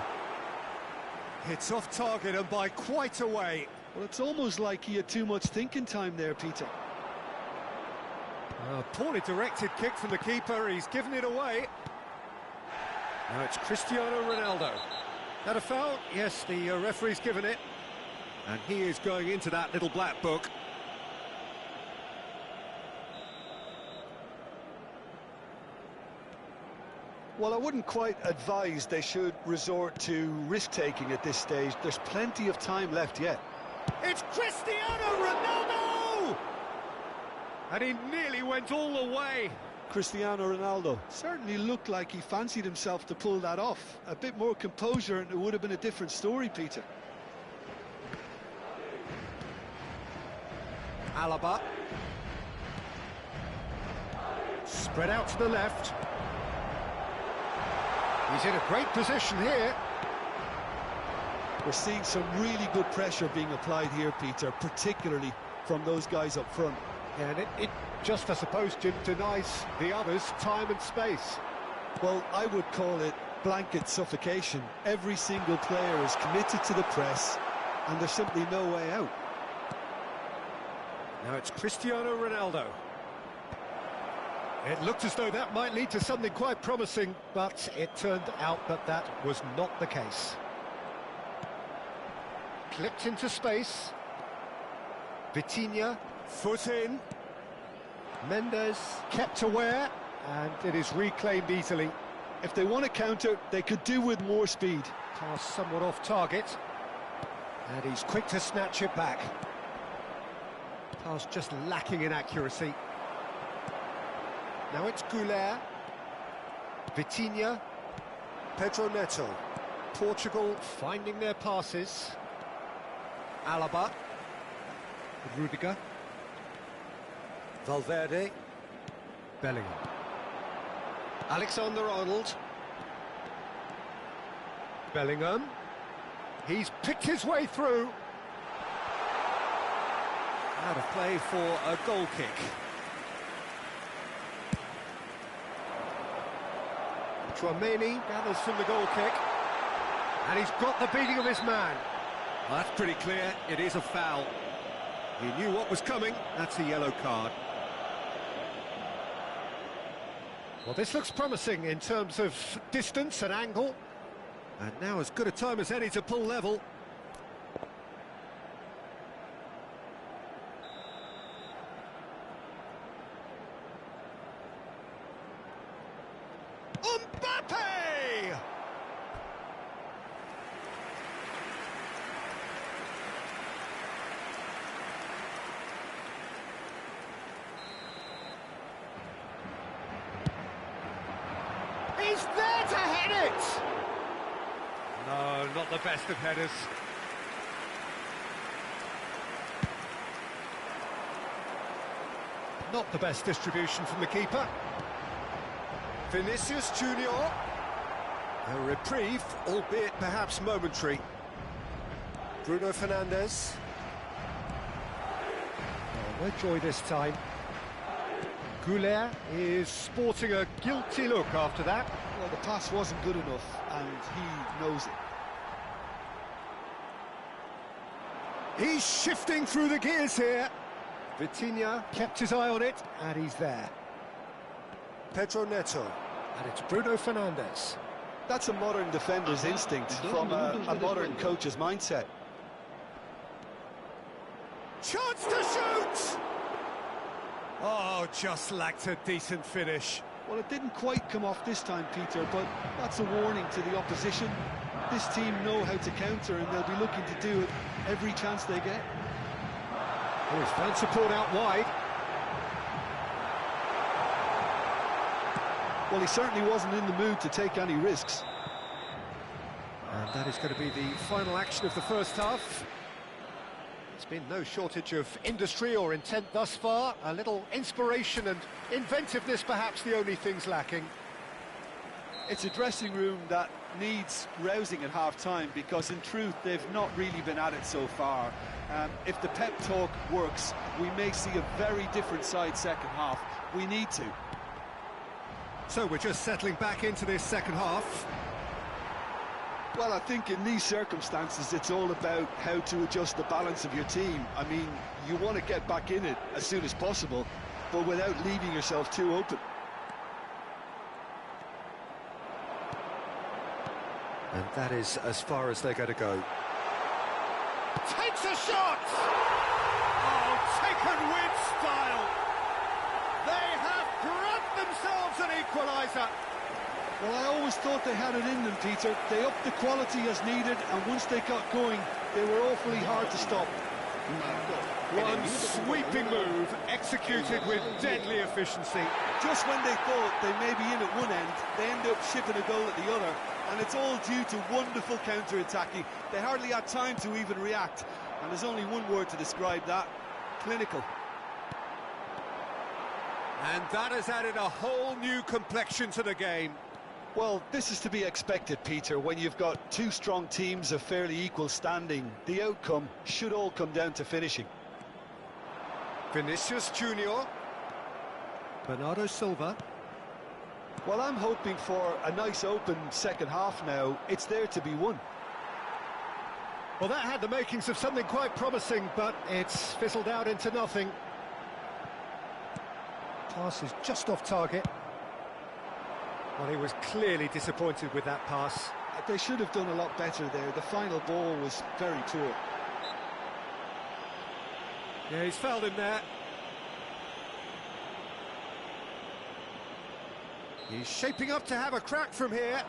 It's off target and by quite a way. Well, it's almost like he had too much thinking time there, Peter. A poorly directed kick from the keeper. He's given it away. Now it's Cristiano Ronaldo. That a foul? Yes, the referee's given it. And he is going into that little black book. Well, I wouldn't quite advise they should resort to risk-taking at this stage. There's plenty of time left yet. It's Cristiano Ronaldo! And he nearly went all the way. Cristiano Ronaldo certainly looked like he fancied himself to pull that off. A bit more composure and it would have been a different story, Peter. Alaba. Spread out to the left. He's in a great position here. We're seeing some really good pressure being applied here, Peter, particularly from those guys up front. Yeah, and it just, I suppose, Jim, denies the others time and space. Well, I would call it blanket suffocation. Every single player is committed to the press, and there's simply no way out. Now it's Cristiano Ronaldo. It looked as though that might lead to something quite promising, but it turned out that that was not the case. Clipped into space. Vitinha, foot in. Mendes kept aware, and it is reclaimed easily. If they want to counter, they could do with more speed. Pass somewhat off target. And he's quick to snatch it back. Pass just lacking in accuracy. Now it's Goulet. Vitinha. Pedro Neto. Portugal finding their passes. Alaba. Rudiger. Valverde. Bellingham. Alexander-Arnold. Bellingham. He's picked his way through. Out of play for a goal kick. Chouameni gathers from the goal kick. And he's got the beating of his man. Well, that's pretty clear. It is a foul. He knew what was coming. That's a yellow card. Well, this looks promising in terms of distance and angle. And now as good a time as any to pull level. Mbappe! He's there to head it! No, not the best of headers. Not the best distribution from the keeper. Vinicius Junior. A reprieve, albeit perhaps momentary. Bruno Fernandes. Oh, no joy this time. Goulet is sporting a guilty look after that. Well, the pass wasn't good enough, and he knows it. He's shifting through the gears here. Vitinha kept his eye on it, and he's there. Pedro Neto, and it's Bruno Fernandes. That's a modern defender's instinct from a modern coach's mindset. Chance to shoot! Oh, just lacked a decent finish. Well, it didn't quite come off this time, Peter, but that's a warning to the opposition. This team know how to counter, and they'll be looking to do it every chance they get. Oh, he's found support out wide. Well, he certainly wasn't in the mood to take any risks. And that is going to be the final action of the first half. There's been no shortage of industry or intent thus far. A little inspiration and inventiveness, perhaps the only things lacking. It's a dressing room that needs rousing at half-time, because in truth they've not really been at it so far. If the pep talk works, we may see a very different side second half. We need to. So we're just settling back into this second half. Well, I think in these circumstances it's all about how to adjust the balance of your team. I mean, you want to get back in it as soon as possible, but without leaving yourself too open. And that is as far as they're going to go. Takes a shot! Oh, taken with style! They have grabbed themselves an equaliser! Well, I always thought they had it in them, Peter. They upped the quality as needed, and once they got going, they were awfully hard to stop. One sweeping move, executed with deadly efficiency. Just when they thought they may be in at one end, they end up shipping a goal at the other, and it's all due to wonderful counter-attacking. They hardly had time to even react, and there's only one word to describe that: clinical. And that has added a whole new complexion to the game. Well, this is to be expected, Peter, when you've got two strong teams of fairly equal standing. The outcome should all come down to finishing. Vinicius Junior. Bernardo Silva. Well, I'm hoping for a nice open second half now. It's there to be won. Well, that had the makings of something quite promising, but it's fizzled out into nothing. Pass is just off target. Well, he was clearly disappointed with that pass. They should have done a lot better there. The final ball was very poor. Yeah, he's fouled him there. He's shaping up to have a crack from here.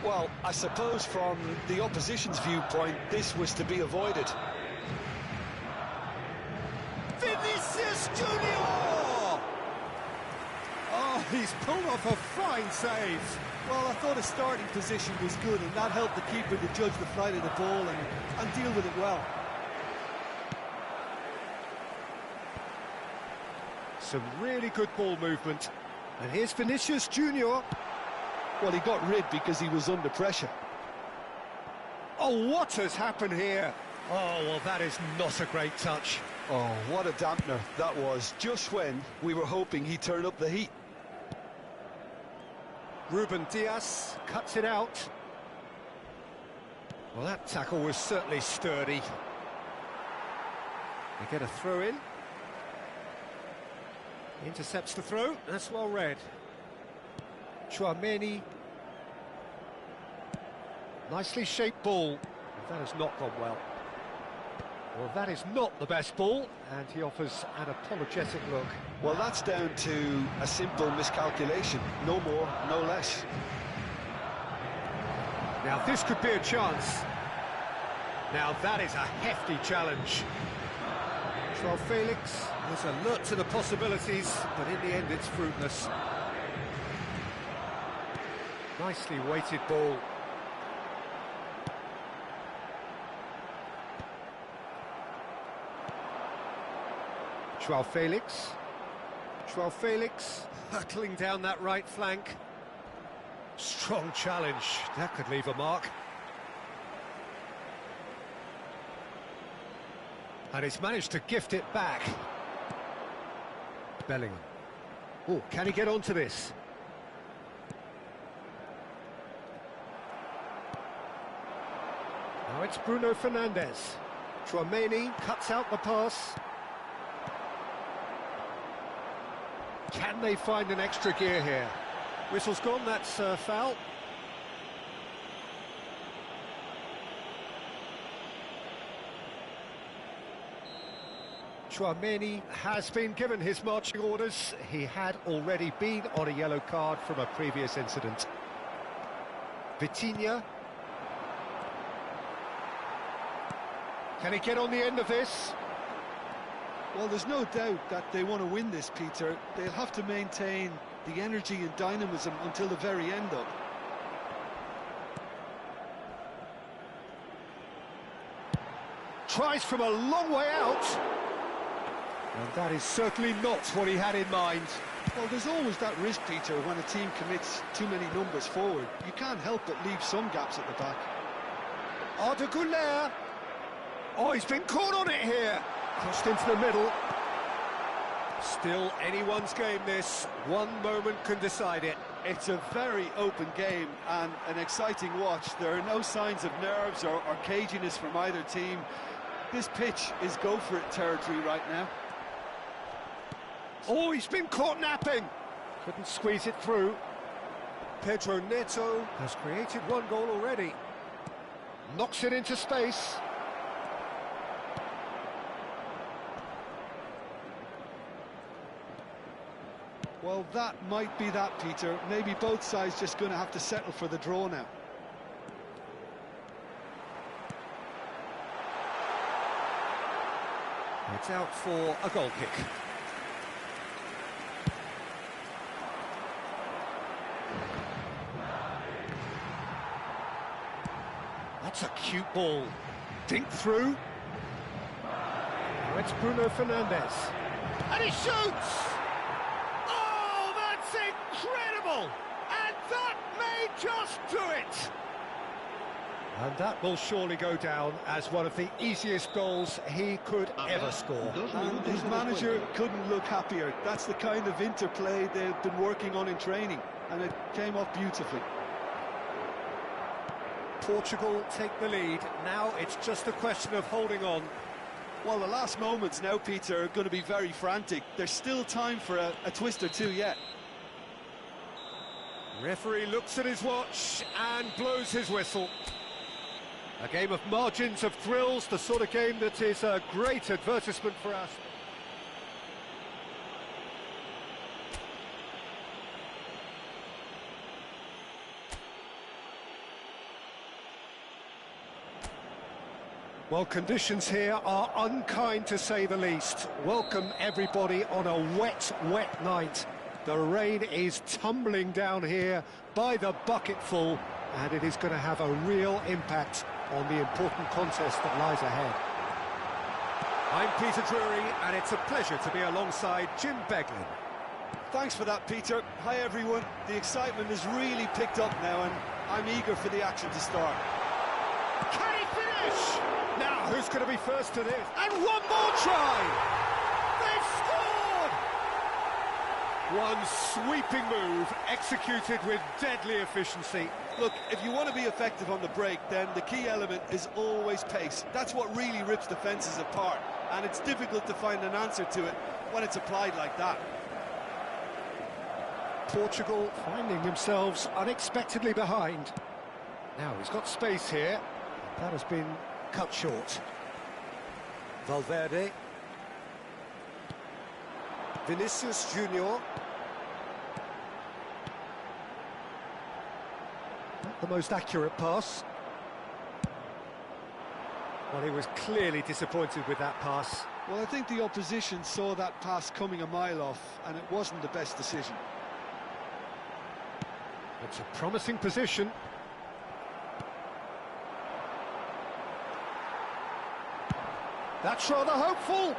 Well, I suppose from the opposition's viewpoint, this was to be avoided. Vinicius Junior! Oh, he's pulled off a fine save. Well, I thought his starting position was good, and that helped the keeper to judge the flight of the ball and deal with it well. Some really good ball movement. And here's Vinicius Junior. Well, he got rid because he was under pressure. Oh, what has happened here? Oh, well, that is not a great touch. Oh, what a dampener that was, just when we were hoping he'd turn up the heat. Ruben Diaz cuts it out. Well, that tackle was certainly sturdy. They get a throw in. Intercepts the throw, that's well read. Chouameni. Nicely shaped ball. That has not gone well. Well, that is not the best ball, and he offers an apologetic look. Well, that's down to a simple miscalculation. No more, no less. Now, this could be a chance. Now, that is a hefty challenge. Joao Felix is alert to the possibilities, but in the end, it's fruitless. Nicely weighted ball. Joao Felix. Joao Felix hurtling down that right flank. Strong challenge. That could leave a mark. And he's managed to gift it back. Bellingham. Oh, can he get onto this? Now it's Bruno Fernandes. Tchouaméni cuts out the pass. Can they find an extra gear here? Whistle's gone, that's foul. Tchouaméni has been given his marching orders. He had already been on a yellow card from a previous incident. Vitinha. Can he get on the end of this? Well, there's no doubt that they want to win this, Peter. They'll have to maintain the energy and dynamism until the very end, though. Tries from a long way out. And that is certainly not what he had in mind. Well, there's always that risk, Peter, when a team commits too many numbers forward. You can't help but leave some gaps at the back. Arda Güler. Oh, he's been caught on it here. Crossed into the middle. Still anyone's game, this. One moment can decide it. It's a very open game and an exciting watch. There are no signs of nerves or caginess from either team. This pitch is go-for-it territory right now. Oh, he's been caught napping. Couldn't squeeze it through. Pedro Neto has created one goal already. Knocks it into space. Well, that might be that, Peter. Maybe both sides just going to have to settle for the draw now. It's out for a goal kick. That's a cute ball. Dink through. Now it's Bruno Fernandes. And he shoots! Oh, that's incredible! And that may just do it! And that will surely go down as one of the easiest goals he could ever score. And his manager couldn't look happier. That's the kind of interplay they've been working on in training, and it came off beautifully. Portugal take the lead. Now it's just a question of holding on. Well, the last moments now, Peter, are going to be very frantic. There's still time for a twist or two yet. Referee looks at his watch and blows his whistle. A game of margins, of thrills, the sort of game that is a great advertisement for us. Well, conditions here are unkind to say the least. Welcome everybody on a wet, wet night. The rain is tumbling down here by the bucketful, and it is going to have a real impact on the important contest that lies ahead. I'm Peter Drury, and it's a pleasure to be alongside Jim Beglin. Thanks for that, Peter. Hi, everyone. The excitement has really picked up now, and I'm eager for the action to start. Can he finish? Now, who's going to be first to this? And one more try! They've scored! One sweeping move, executed with deadly efficiency. Look, if you want to be effective on the break, then the key element is always pace. That's what really rips defences apart, and it's difficult to find an answer to it when it's applied like that. Portugal finding themselves unexpectedly behind. Now he's got space here. That has been cut short. Valverde. Vinicius Junior. Not the most accurate pass. Well, he was clearly disappointed with that pass. Well, I think the opposition saw that pass coming a mile off, and it wasn't the best decision. It's a promising position. That's rather hopeful.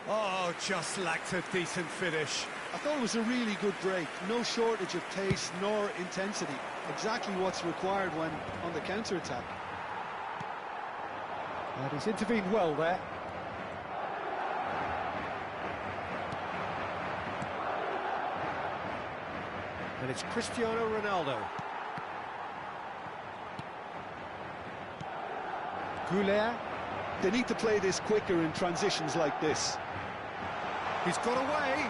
Oh, just lacked a decent finish. I thought it was a really good break. No shortage of pace nor intensity. Exactly what's required when on the counter-attack. And he's intervened well there. And it's Cristiano Ronaldo. Goulet. They need to play this quicker in transitions like this. He's got away.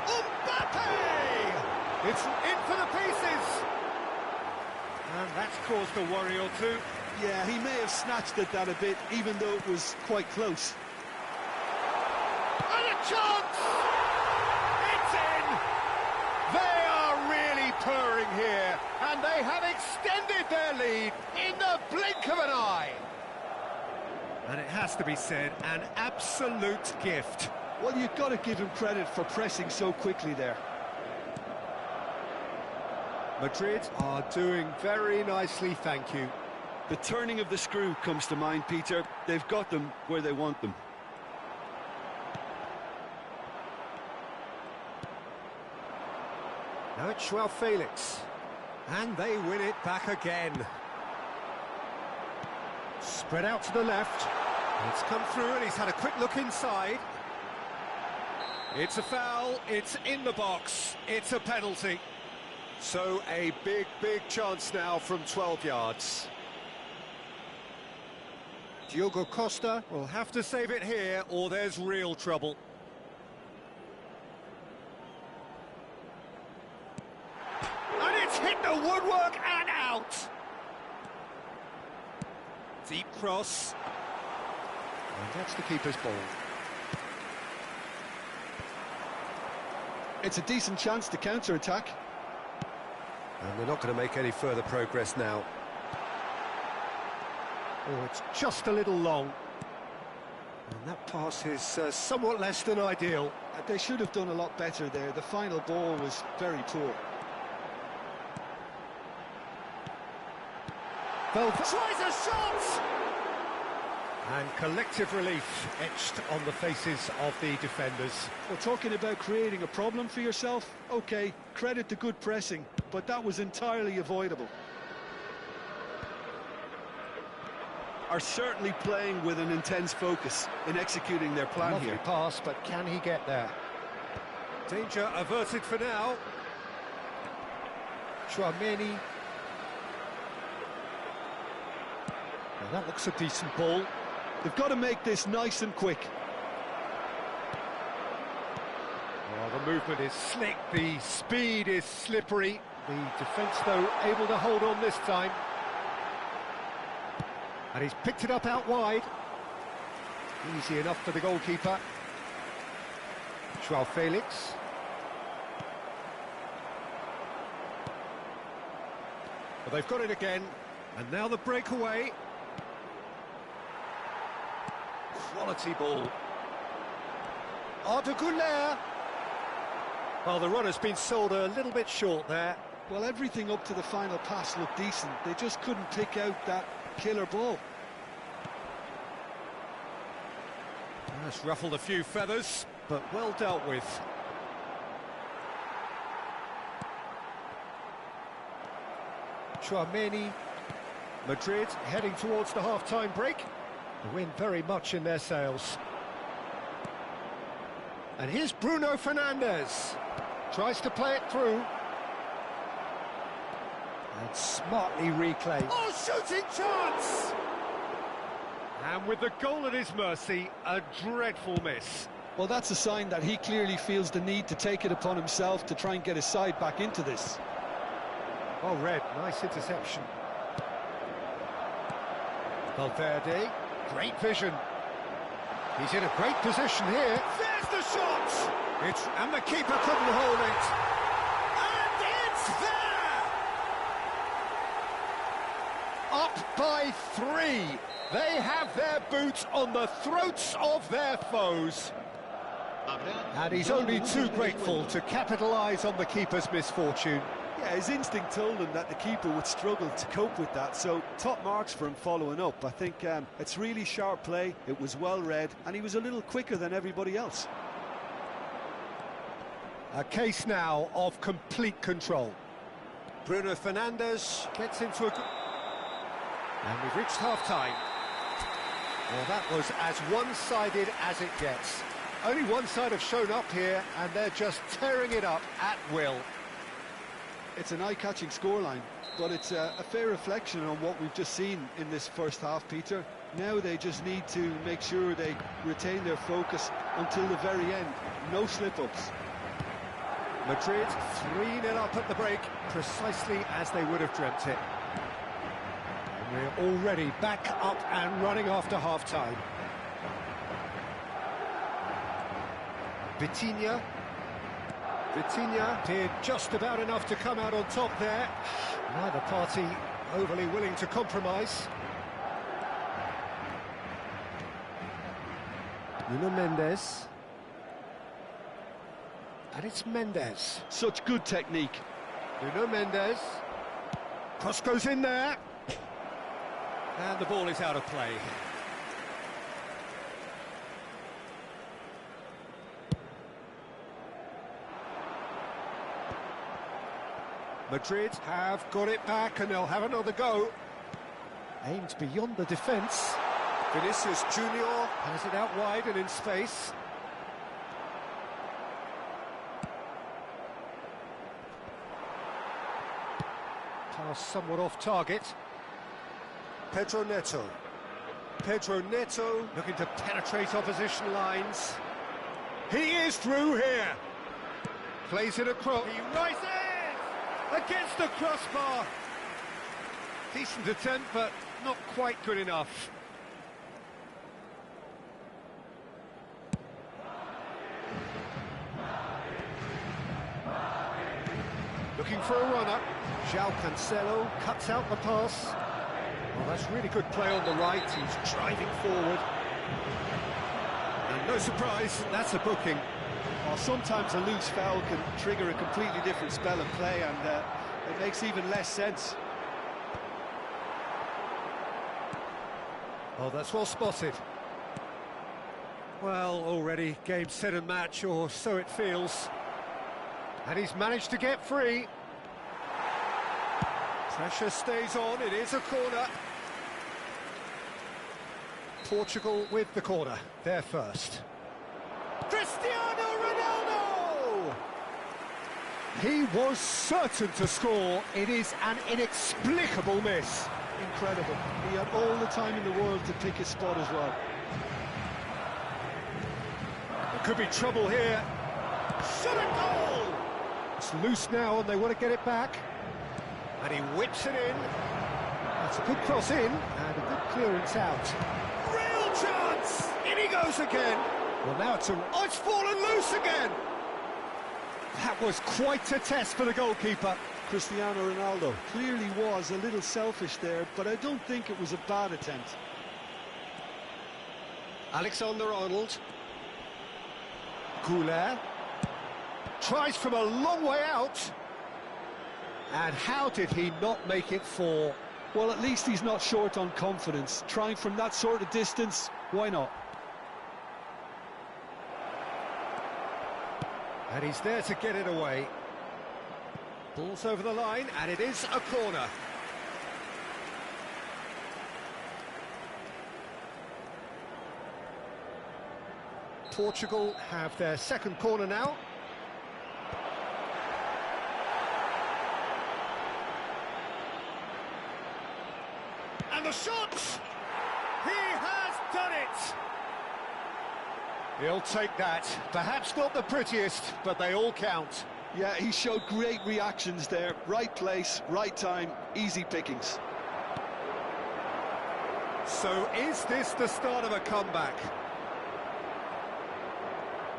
Mbappe! It's in for the pieces. And that's caused a worry or two. Yeah, he may have snatched at that a bit, even though it was quite close. And a chance! It's in! They are really purring here, and they have extended their lead in the blink of an eye. And it has to be said, an absolute gift. Well, you've got to give him credit for pressing so quickly there. Madrid are doing very nicely, thank you. The turning of the screw comes to mind, Peter. They've got them where they want them. Now it's Joao Felix. And they win it back again. Spread out to the left. It's come through and he's had a quick look inside. It's a foul, it's in the box, it's a penalty. So a big chance now from 12 yards. Diogo Costa will have to save it here or there's real trouble. And it's hit the woodwork and out. Deep cross. And that's the keeper's ball. It's a decent chance to counter-attack. And they're not going to make any further progress now. Oh, it's just a little long. And that pass is somewhat less than ideal. They should have done a lot better there. The final ball was very poor. Bell tries a shot! And collective relief etched on the faces of the defenders. Well, talking about creating a problem for yourself, OK, credit to good pressing, but that was entirely avoidable. Are certainly playing with an intense focus in executing their plan Lovely here. pass, but can he get there? Danger averted for now. Chouameni. Well, that looks a decent ball. They've got to make this nice and quick. Oh, the movement is slick, the speed is slippery. The defence, though, able to hold on this time. And he's picked it up out wide. Easy enough for the goalkeeper. Joao Felix. Well, they've got it again. And now the breakaway. Quality ball. Arda Güler. Well, the runner's been sold a little bit short there. Well, everything up to the final pass looked decent. They just couldn't pick out that killer ball. That's ruffled a few feathers, but well dealt with. Chouameni. Madrid heading towards the half-time break. The wind very much in their sails. And here's Bruno Fernandes. Tries to play it through. And smartly reclaimed. Oh, shooting chance! And with the goal at his mercy, a dreadful miss. Well, that's a sign that he clearly feels the need to take it upon himself to try and get his side back into this. Well read, nice interception. Valverde, great vision. He's in a great position here. There's the shot! And the keeper couldn't hold it. And it's there! Up by 3. They have their boots on the throats of their foes. And he's only too grateful to capitalise on the keeper's misfortune. Yeah, his instinct told him that the keeper would struggle to cope with that, so top marks for him following up. I think it's really sharp play, it was well read, and he was a little quicker than everybody else. A case now of complete control. Bruno Fernandes gets into a... And we've reached half-time. Well, that was as one-sided as it gets. Only one side have shown up here, and they're just tearing it up at will. It's an eye-catching scoreline, but it's a fair reflection on what we've just seen in this first half, Peter. Now they just need to make sure they retain their focus until the very end. No slip-ups. Madrid 3-0 up at the break, precisely as they would have dreamt it. And we're already back up and running after half-time. Vitinha did just about enough to come out on top there. Neither party overly willing to compromise. Nuno Mendes. And it's Mendes. Such good technique. Nuno Mendes. Cross goes in there. And the ball is out of play. Madrid have got it back and they'll have another go. Aimed beyond the defence. Vinicius Junior has it out wide and in space. Pass somewhat off target. Pedro Neto looking to penetrate opposition lines. He is through here. Plays it across. He rises against the crossbar. Decent attempt, but not quite good enough. Looking for a runner. João Cancelo cuts out the pass. Well, that's really good play on the right. He's driving forward. And no surprise, that's a booking. Well, sometimes a loose foul can trigger a completely different spell of play, and it makes even less sense. Oh, that's well spotted. Well, already game, set and match, or so it feels. And he's managed to get free. Pressure stays on, it is a corner. Portugal with the corner, they're first. Cristiano Ronaldo! He was certain to score. It is an inexplicable miss. Incredible. He had all the time in the world to pick his spot as well. There could be trouble here. Shot a goal! It's loose now and they want to get it back. And he whips it in. That's a good cross in and a good clearance out. Real chance! In he goes again. Well, now it's fallen loose again. That was quite a test for the goalkeeper. Cristiano Ronaldo clearly was a little selfish there, but I don't think it was a bad attempt. Alexander-Arnold. Goulet. Tries from a long way out. And how did he not make it four? Well, at least he's not short on confidence. Trying from that sort of distance, why not? And he's there to get it away. Ball's over the line, and it is a corner. Portugal have their second corner now. And the shot! He has done it! He'll take that. Perhaps not the prettiest, but they all count. Yeah, he showed great reactions there. Right place, right time, easy pickings. So is this the start of a comeback?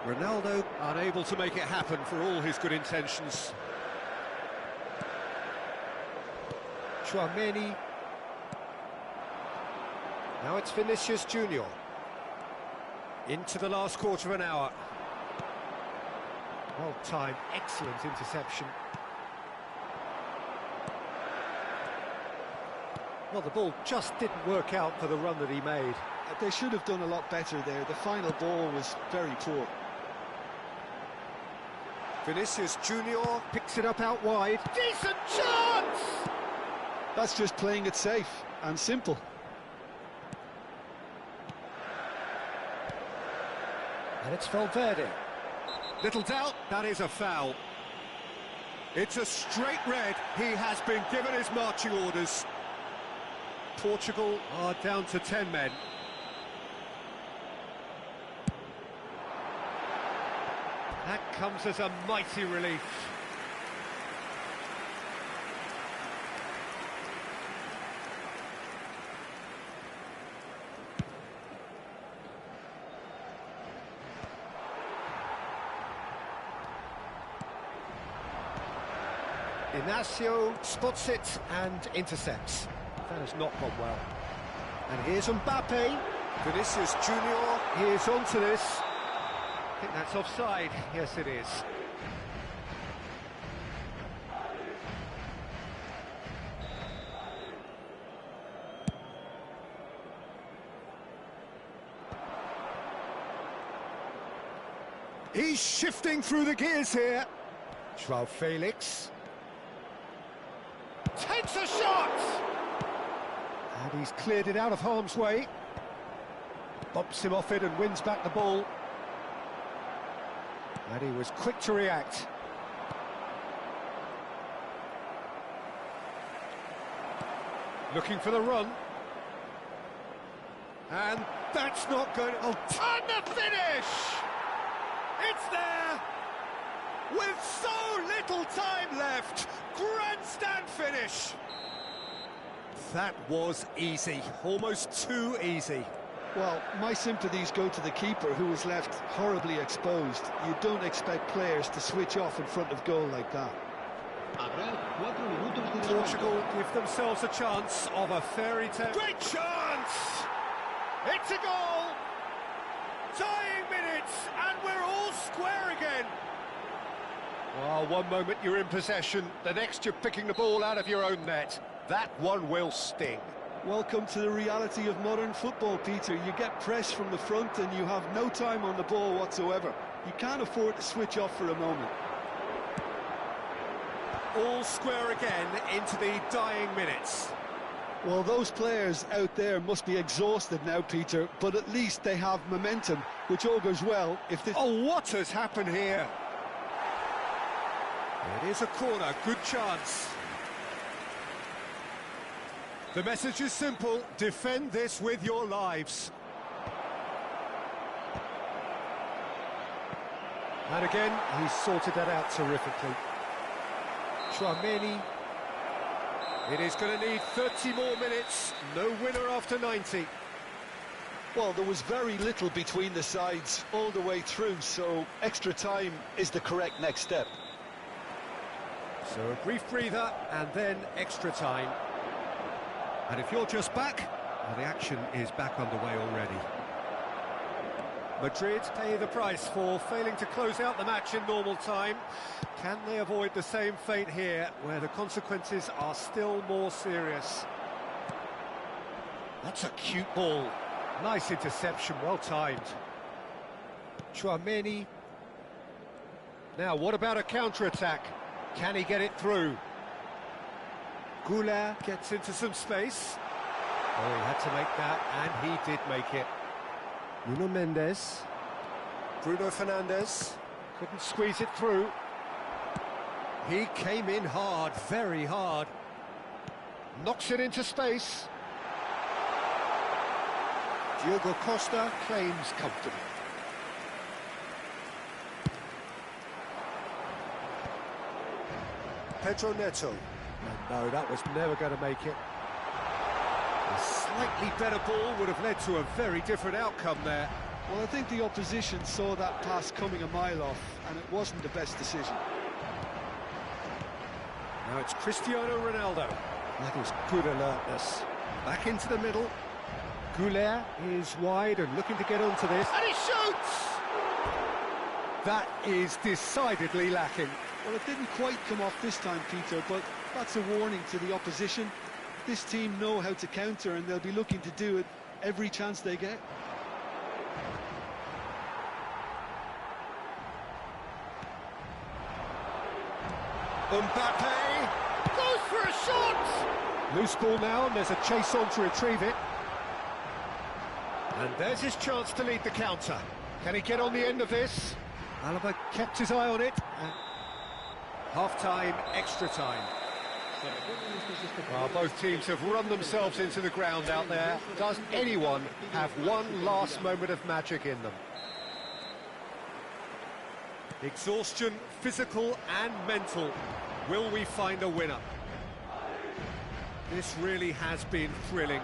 Ronaldo unable to make it happen for all his good intentions. Tchouaméni. Now it's Vinicius Junior. Into the last quarter of an hour. Well timed, excellent interception. Well, the ball just didn't work out for the run that he made. They should have done a lot better there. The final ball was very poor. Vinicius Junior picks it up out wide. Decent chance! That's just playing it safe and simple. And it's Valverde. Little doubt, that is a foul. It's a straight red. He has been given his marching orders. Portugal are down to 10 men. That comes as a mighty relief. Inacio spots it and intercepts. That has not gone well. And here's Mbappe. Vinicius Junior is onto this. I think that's offside. Yes, it is. He's shifting through the gears here. João Felix. Takes a shot! And he's cleared it out of harm's way. Bumps him off it and wins back the ball. And he was quick to react. Looking for the run. And that's not good. Oh, and the finish! It's there! With so little time left, grandstand finish. That was easy, almost too easy. Well, my sympathies go to the keeper, who was left horribly exposed. You don't expect players to switch off in front of goal like that. Portugal give themselves a chance of a fairy tale. Great chance! It's a goal! Dying minutes, and we're all square again. Well, one moment you're in possession, the next you're picking the ball out of your own net. That one will sting. Welcome to the reality of modern football, Peter. You get pressed from the front and you have no time on the ball whatsoever. You can't afford to switch off for a moment. All square again into the dying minutes. Well, those players out there must be exhausted now, Peter, but at least they have momentum, which augurs well if this... Oh, what has happened here? It is a corner, good chance. The message is simple, defend this with your lives. And again, he's sorted that out terrifically. Tchouaméni. It is going to need 30 more minutes, no winner after 90. Well, there was very little between the sides all the way through, so extra time is the correct next step. So a brief breather and then extra time. And if you're just back, well, the action is back underway already. Madrid pay the price for failing to close out the match in normal time. Can they avoid the same fate here, where the consequences are still more serious? That's a cute ball. Nice interception, well timed. Tchouaméni. Now, what about a counter-attack? Can he get it through? Goulart gets into some space. Oh, he had to make that, and he did make it. Nuno Mendes. Bruno Fernandes. Couldn't squeeze it through. He came in hard, very hard. Knocks it into space. Diogo Costa claims comfortably. Pedro Neto. No, that was never going to make it. A slightly better ball would have led to a very different outcome there. Well, I think the opposition saw that pass coming a mile off, and it wasn't the best decision. Now it's Cristiano Ronaldo. That is good alertness. Back into the middle. Goulart is wide and looking to get onto this. And he shoots! That is decidedly lacking. Well, it didn't quite come off this time, Peter, but that's a warning to the opposition. This team know how to counter, and they'll be looking to do it every chance they get. Mbappe goes for a shot! Loose ball now, and there's a chase on to retrieve it. And there's his chance to lead the counter. Can he get on the end of this? Alaba kept his eye on it. Half-time, extra time. Well, both teams have run themselves into the ground out there. Does anyone have one last moment of magic in them? Exhaustion, physical and mental. Will we find a winner? This really has been thrilling.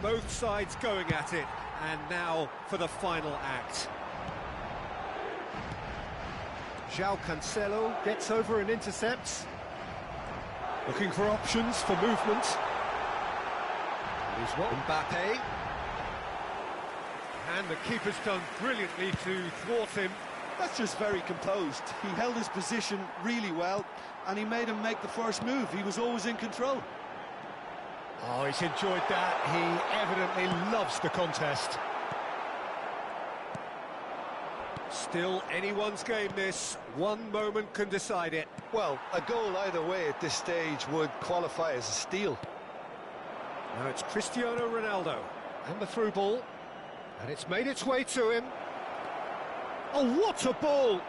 Both sides going at it, and now for the final act. João Cancelo gets over and intercepts. Looking for options for movement. Here's what? Mbappe. And the keeper's done brilliantly to thwart him. That's just very composed. He held his position really well, and he made him make the first move. He was always in control. Oh, he's enjoyed that. He evidently loves the contest. Still anyone's game, this. One moment can decide it. Well, a goal either way at this stage would qualify as a steal. Now it's Cristiano Ronaldo, and the through ball. And it's made its way to him. Oh, what a ball!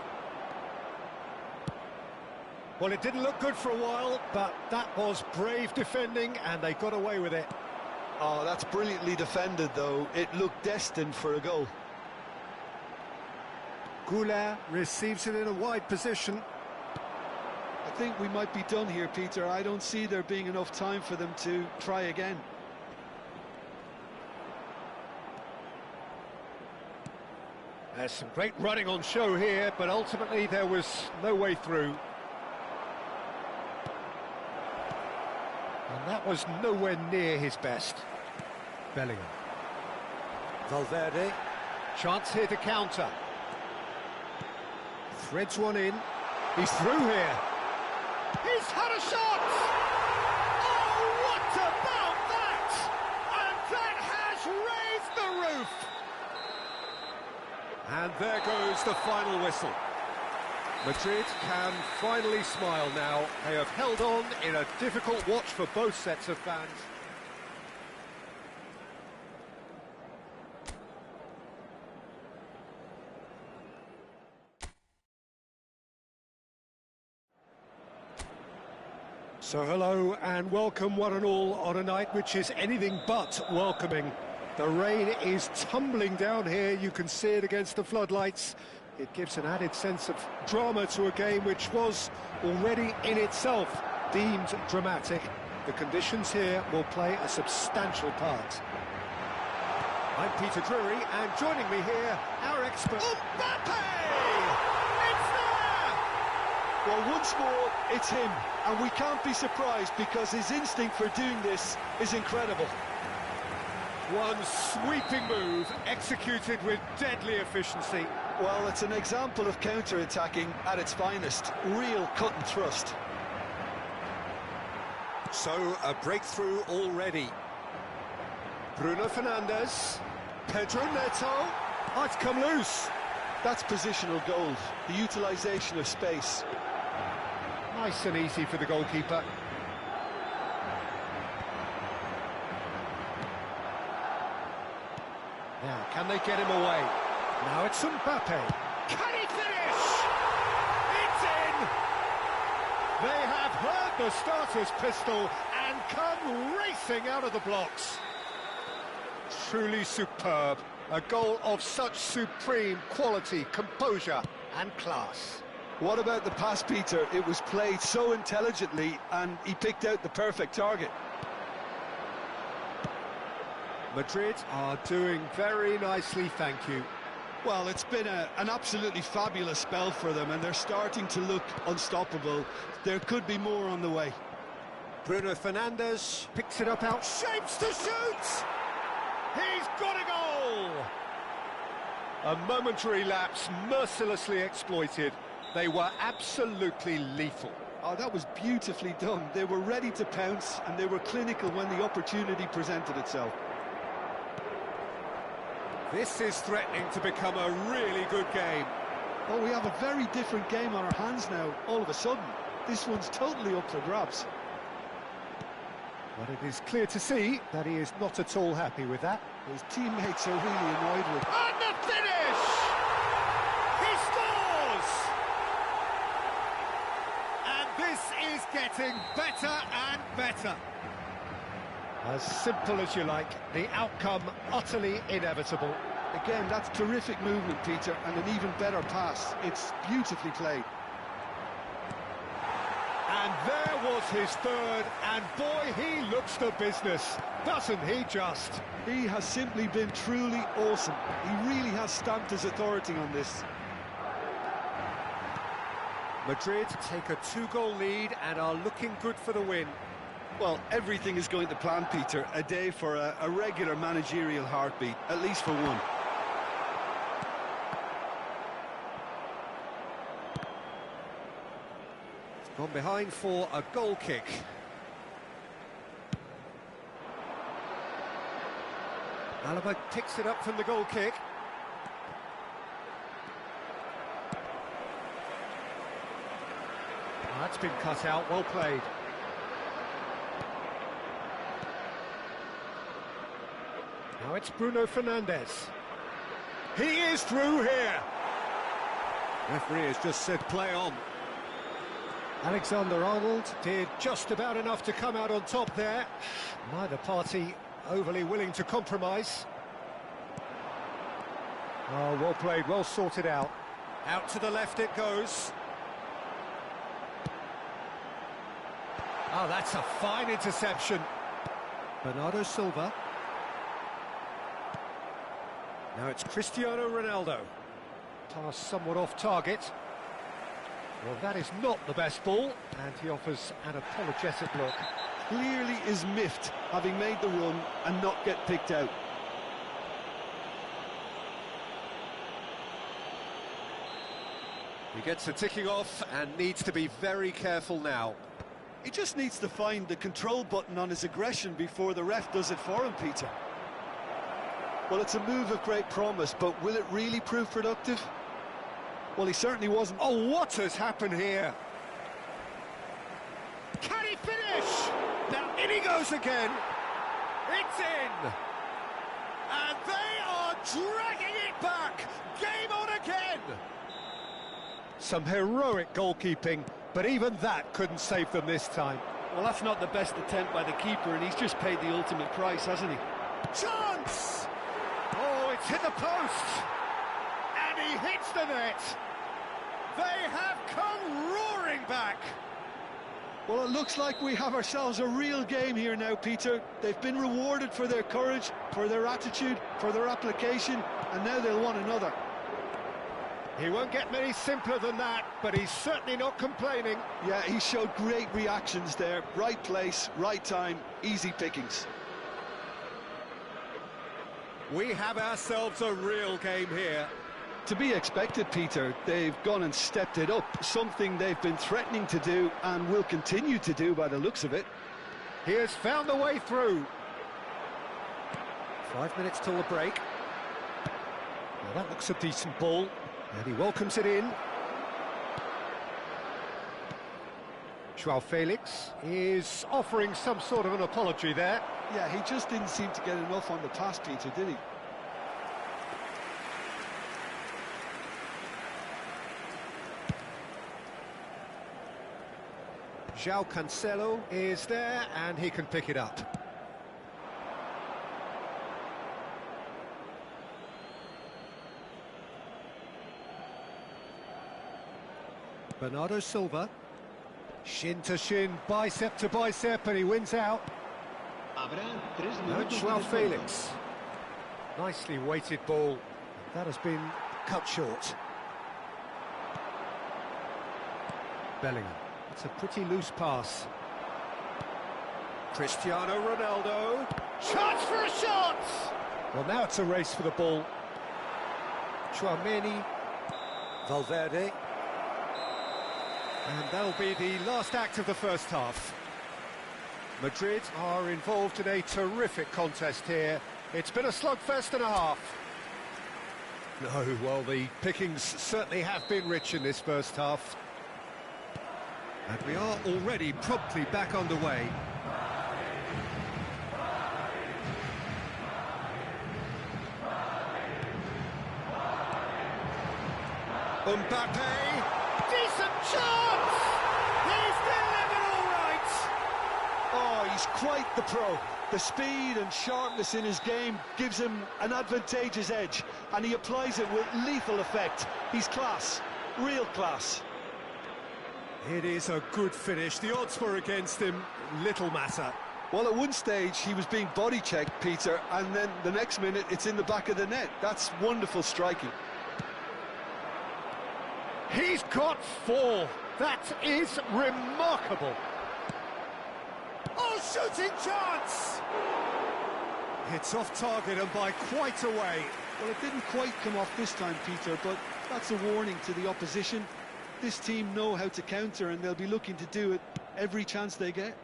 Well, it didn't look good for a while, but that was brave defending, and they got away with it. Oh, that's brilliantly defended, though. It looked destined for a goal. Goulart receives it in a wide position. I think we might be done here, Peter. I don't see there being enough time for them to try again. There's some great running on show here, but ultimately there was no way through. And that was nowhere near his best. Bellingham. Valverde. Chance here to counter. Threads one in. He's through here. He's had a shot! Oh, what about that? And that has raised the roof! And there goes the final whistle. Madrid can finally smile now. They have held on in a difficult watch for both sets of fans. So hello and welcome one and all on a night which is anything but welcoming. The rain is tumbling down here, you can see it against the floodlights. It gives an added sense of drama to a game which was already in itself deemed dramatic. The conditions here will play a substantial part. I'm Peter Drury, and joining me here, our expert... Mbappe! It's there! Well, once more, it's him, and we can't be surprised because his instinct for doing this is incredible. One sweeping move, executed with deadly efficiency. Well, it's an example of counter-attacking at its finest. Real cut and thrust. So, a breakthrough already. Bruno Fernandes. Pedro Neto. Oh, it's come loose. That's positional gold, the utilisation of space. Nice and easy for the goalkeeper. Now, can they get him away? Now it's Mbappe. Can he finish? It's in! They have heard the starter's pistol and come racing out of the blocks. Truly superb. A goal of such supreme quality, composure and class. What about the pass, Peter? It was played so intelligently and he picked out the perfect target. Madrid are doing very nicely, thank you. Well, it's been an absolutely fabulous spell for them, and they're starting to look unstoppable. There could be more on the way. Bruno Fernandes picks it up out, shapes to shoot! He's got a goal! A momentary lapse, mercilessly exploited. They were absolutely lethal. Oh, that was beautifully done. They were ready to pounce, and they were clinical when the opportunity presented itself. This is threatening to become a really good game. Oh, we have a very different game on our hands now, all of a sudden. This one's totally up for grabs. But it is clear to see that he is not at all happy with that. His teammates are really annoyed with him. And the finish! He scores! And this is getting better and better. As simple as you like, the outcome utterly inevitable. Again, that's terrific movement, Peter, and an even better pass. It's beautifully played. And there was his third, and boy, he looks the business, doesn't he just? He has simply been truly awesome. He really has stamped his authority on this. Madrid take a 2-goal lead and are looking good for the win. Well, everything is going to plan, Peter. A day for a regular managerial heartbeat, at least for one. Gone behind for a goal kick. Alaba picks it up from the goal kick. That's been cut out, well played. Now it's Bruno Fernandes. He is through here. Referee has just said play on. Alexander-Arnold did just about enough to come out on top there. Neither party overly willing to compromise. Oh, well played, well sorted out. Out to the left it goes. Oh, that's a fine interception. Bernardo Silva. Now it's Cristiano Ronaldo. Pass somewhat off target. Well, that is not the best ball, and he offers an apologetic look. Clearly is miffed, having made the run and not get picked out. He gets the ticking off and needs to be very careful now. He just needs to find the control button on his aggression before the ref does it for him, Peter. Well, it's a move of great promise, but will it really prove productive? Well, he certainly wasn't. Oh, what has happened here? Can he finish? Now, in he goes again. It's in. And they are dragging it back. Game on again. Some heroic goalkeeping, but even that couldn't save them this time. Well, that's not the best attempt by the keeper, and he's just paid the ultimate price, hasn't he? Chance! Oh, it's hit the post. And he hits the net. They have come roaring back. Well, it looks like we have ourselves a real game here now, Peter. They've been rewarded for their courage, for their attitude, for their application, and now they'll want another. He won't get many simpler than that, but he's certainly not complaining. Yeah, he showed great reactions there. Right place, right time, easy pickings. We have ourselves a real game here. To be expected, Peter. They've gone and stepped it up, something they've been threatening to do and will continue to do by the looks of it. He has found the way through. 5 minutes till the break. Now that looks a decent ball, and he welcomes it in. Joao Felix is offering some sort of an apology there. Yeah, he just didn't seem to get enough on the pass, Peter, did he? João Cancelo is there, and he can pick it up. Bernardo Silva. Shin to shin, bicep to bicep, and he wins out. And Joao Felix. Nicely weighted ball. That has been cut short. Bellingham. It's a pretty loose pass. Cristiano Ronaldo. Chance for a shot! Well, now it's a race for the ball. Chouameni, Valverde. And that'll be the last act of the first half. Madrid are involved in a terrific contest here. It's been a slugfest and a half. No, well, the pickings certainly have been rich in this first half. And we are already promptly back underway. Mbappe, decent chance! He's delivered all right! Oh, he's quite the pro. The speed and sharpness in his game gives him an advantageous edge, and he applies it with lethal effect. He's class, real class. It is a good finish. The odds were against him, little matter. Well, at one stage he was being body checked, Peter, and then the next minute it's in the back of the net. That's wonderful striking. He's got 4. That is remarkable. Oh, shooting chance! It's off target and by quite a way. Well, it didn't quite come off this time, Peter, but that's a warning to the opposition. This team know how to counter, and they'll be looking to do it every chance they get.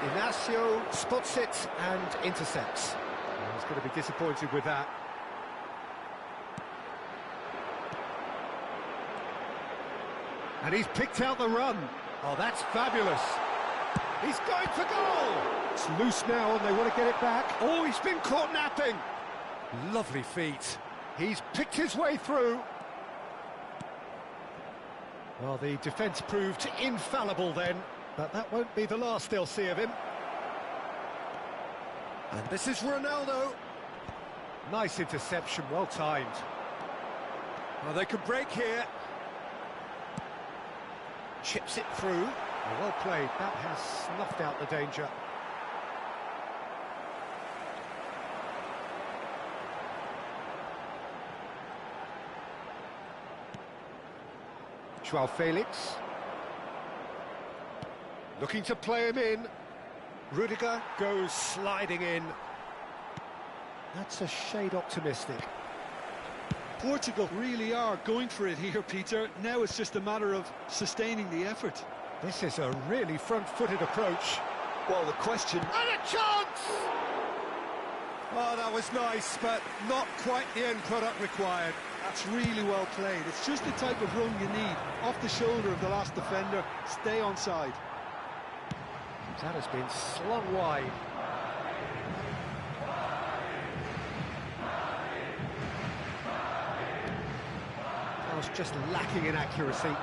Ignacio spots it and intercepts. He's going to be disappointed with that. And he's picked out the run. Oh, that's fabulous. He's going for goal. It's loose now and they want to get it back. Oh, he's been caught napping. Lovely feet. He's picked his way through. Well, the defence proved infallible then, but that won't be the last they'll see of him. And this is Ronaldo. Nice interception, well timed. Well, they can break here. Chips it through. Well played, that has snuffed out the danger. Joao Felix. Looking to play him in. Rudiger goes sliding in. That's a shade optimistic. Portugal really are going for it here, Peter. Now it's just a matter of sustaining the effort. This is a really front-footed approach. Well, the question... And a chance! Oh, that was nice, but not quite the end product required. That's really well played. It's just the type of run you need. Off the shoulder of the last defender, stay onside. That has been slung wide. That was just lacking in accuracy.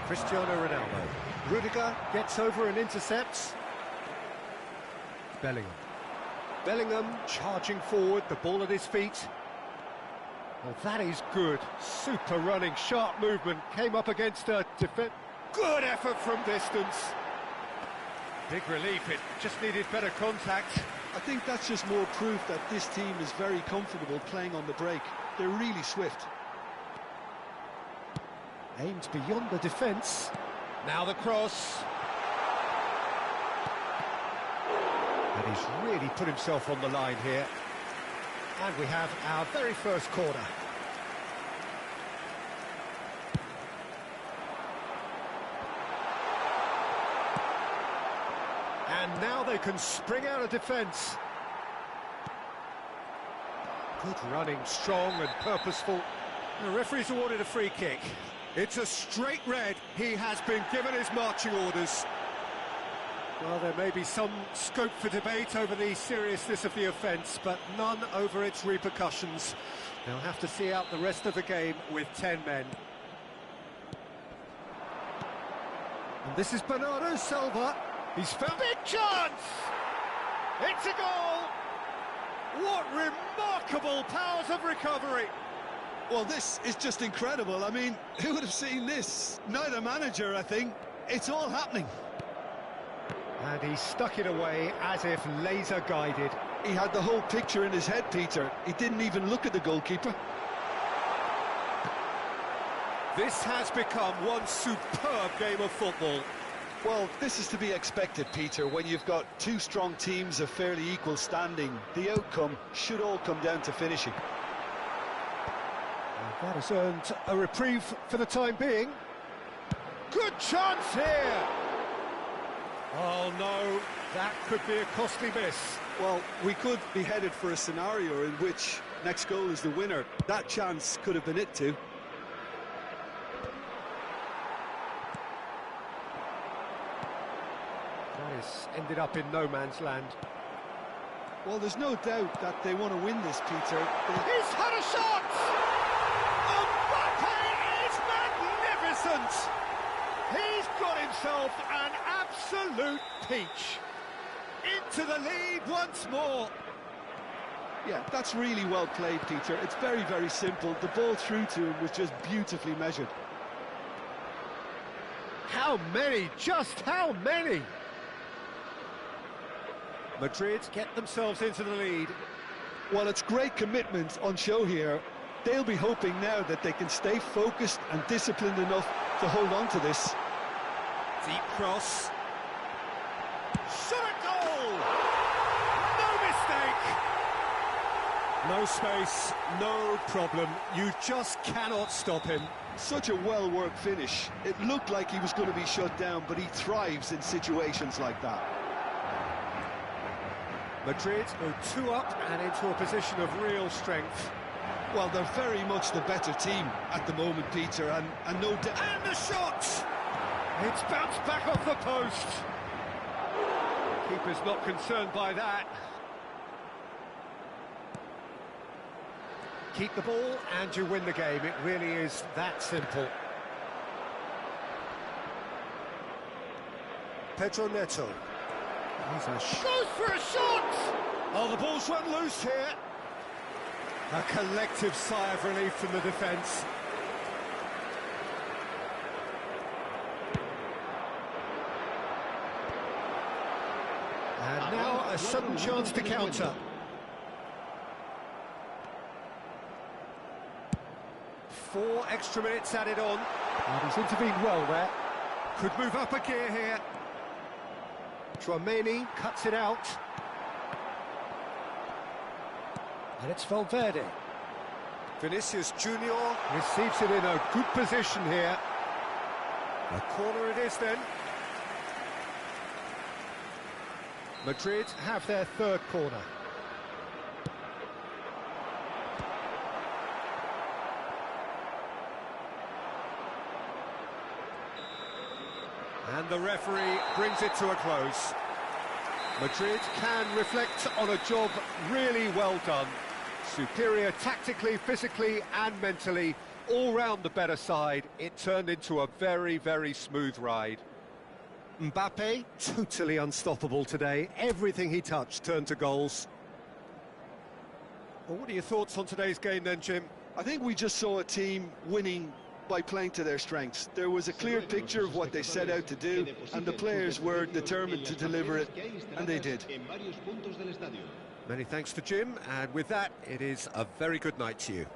Cristiano Ronaldo. Rudiger gets over and intercepts. Bellingham. Bellingham charging forward, the ball at his feet. Well, that is good. Super running, sharp movement. Came up against a defense. Good effort from distance. Big relief, it just needed better contact. I think that's just more proof that this team is very comfortable playing on the break. They're really swift. Aimed beyond the defence. Now the cross. And he's really put himself on the line here. And we have our very first corner. And now they can spring out of defence. Good running, strong and purposeful. The referee's awarded a free kick. It's a straight red. He has been given his marching orders. Well, there may be some scope for debate over the seriousness of the offence, but none over its repercussions. They'll have to see out the rest of the game with 10 men. And this is Bernardo Silva. He's found big chance! It's a goal! What remarkable powers of recovery! Well, this is just incredible. I mean, who would have seen this? Neither manager, I think. It's all happening. And he stuck it away as if laser-guided. He had the whole picture in his head, Peter. He didn't even look at the goalkeeper. This has become one superb game of football. Well, this is to be expected, Peter, when you've got two strong teams of fairly equal standing. The outcome should all come down to finishing. That has earned a reprieve for the time being. Good chance here! Oh no, that could be a costly miss. Well, we could be headed for a scenario in which next goal is the winner. That chance could have been it too. That has ended up in no man's land. Well, there's no doubt that they want to win this, Peter. He's had a shot! Mbappe is magnificent! He's got himself an absolute peach. Into the lead once more. Yeah, that's really well played, Peter. It's very, very simple. The ball through to him was just beautifully measured. How many? Just how many? Madrid get themselves into the lead. Well, it's great commitment on show here. They'll be hoping now that they can stay focused and disciplined enough to hold on to this. Deep cross. Shot at goal! No mistake! No space, no problem. You just cannot stop him. Such a well-worked finish. It looked like he was going to be shut down, but he thrives in situations like that. Madrid go 2 up and into a position of real strength. Well, they're very much the better team at the moment, Peter, and no doubt... And the shot! It's bounced back off the post. Keeper's not concerned by that. Keep the ball and you win the game. It really is that simple. Pedro Neto. Goes for a shot! Oh, the ball's run loose here. A collective sigh of relief from the defence. And now a sudden chance to counter. 4 extra minutes added on. And he's intervened well there. Could move up a gear here. Tchouaméni cuts it out. And it's Valverde. Vinicius Junior receives it in a good position here. A corner it is then. Madrid have their 3rd corner. And the referee brings it to a close. Madrid can reflect on a job really well done. Superior tactically, physically and mentally, all round the better side. It turned into a very, very smooth ride. Mbappe, totally unstoppable today. Everything he touched turned to goals. Well, what are your thoughts on today's game then, Jim? I think we just saw a team winning by playing to their strengths. There was a clear picture of what they set out to do, and the players were determined to deliver it, and they did. Many thanks to Jim, and with that, it is a very good night to you.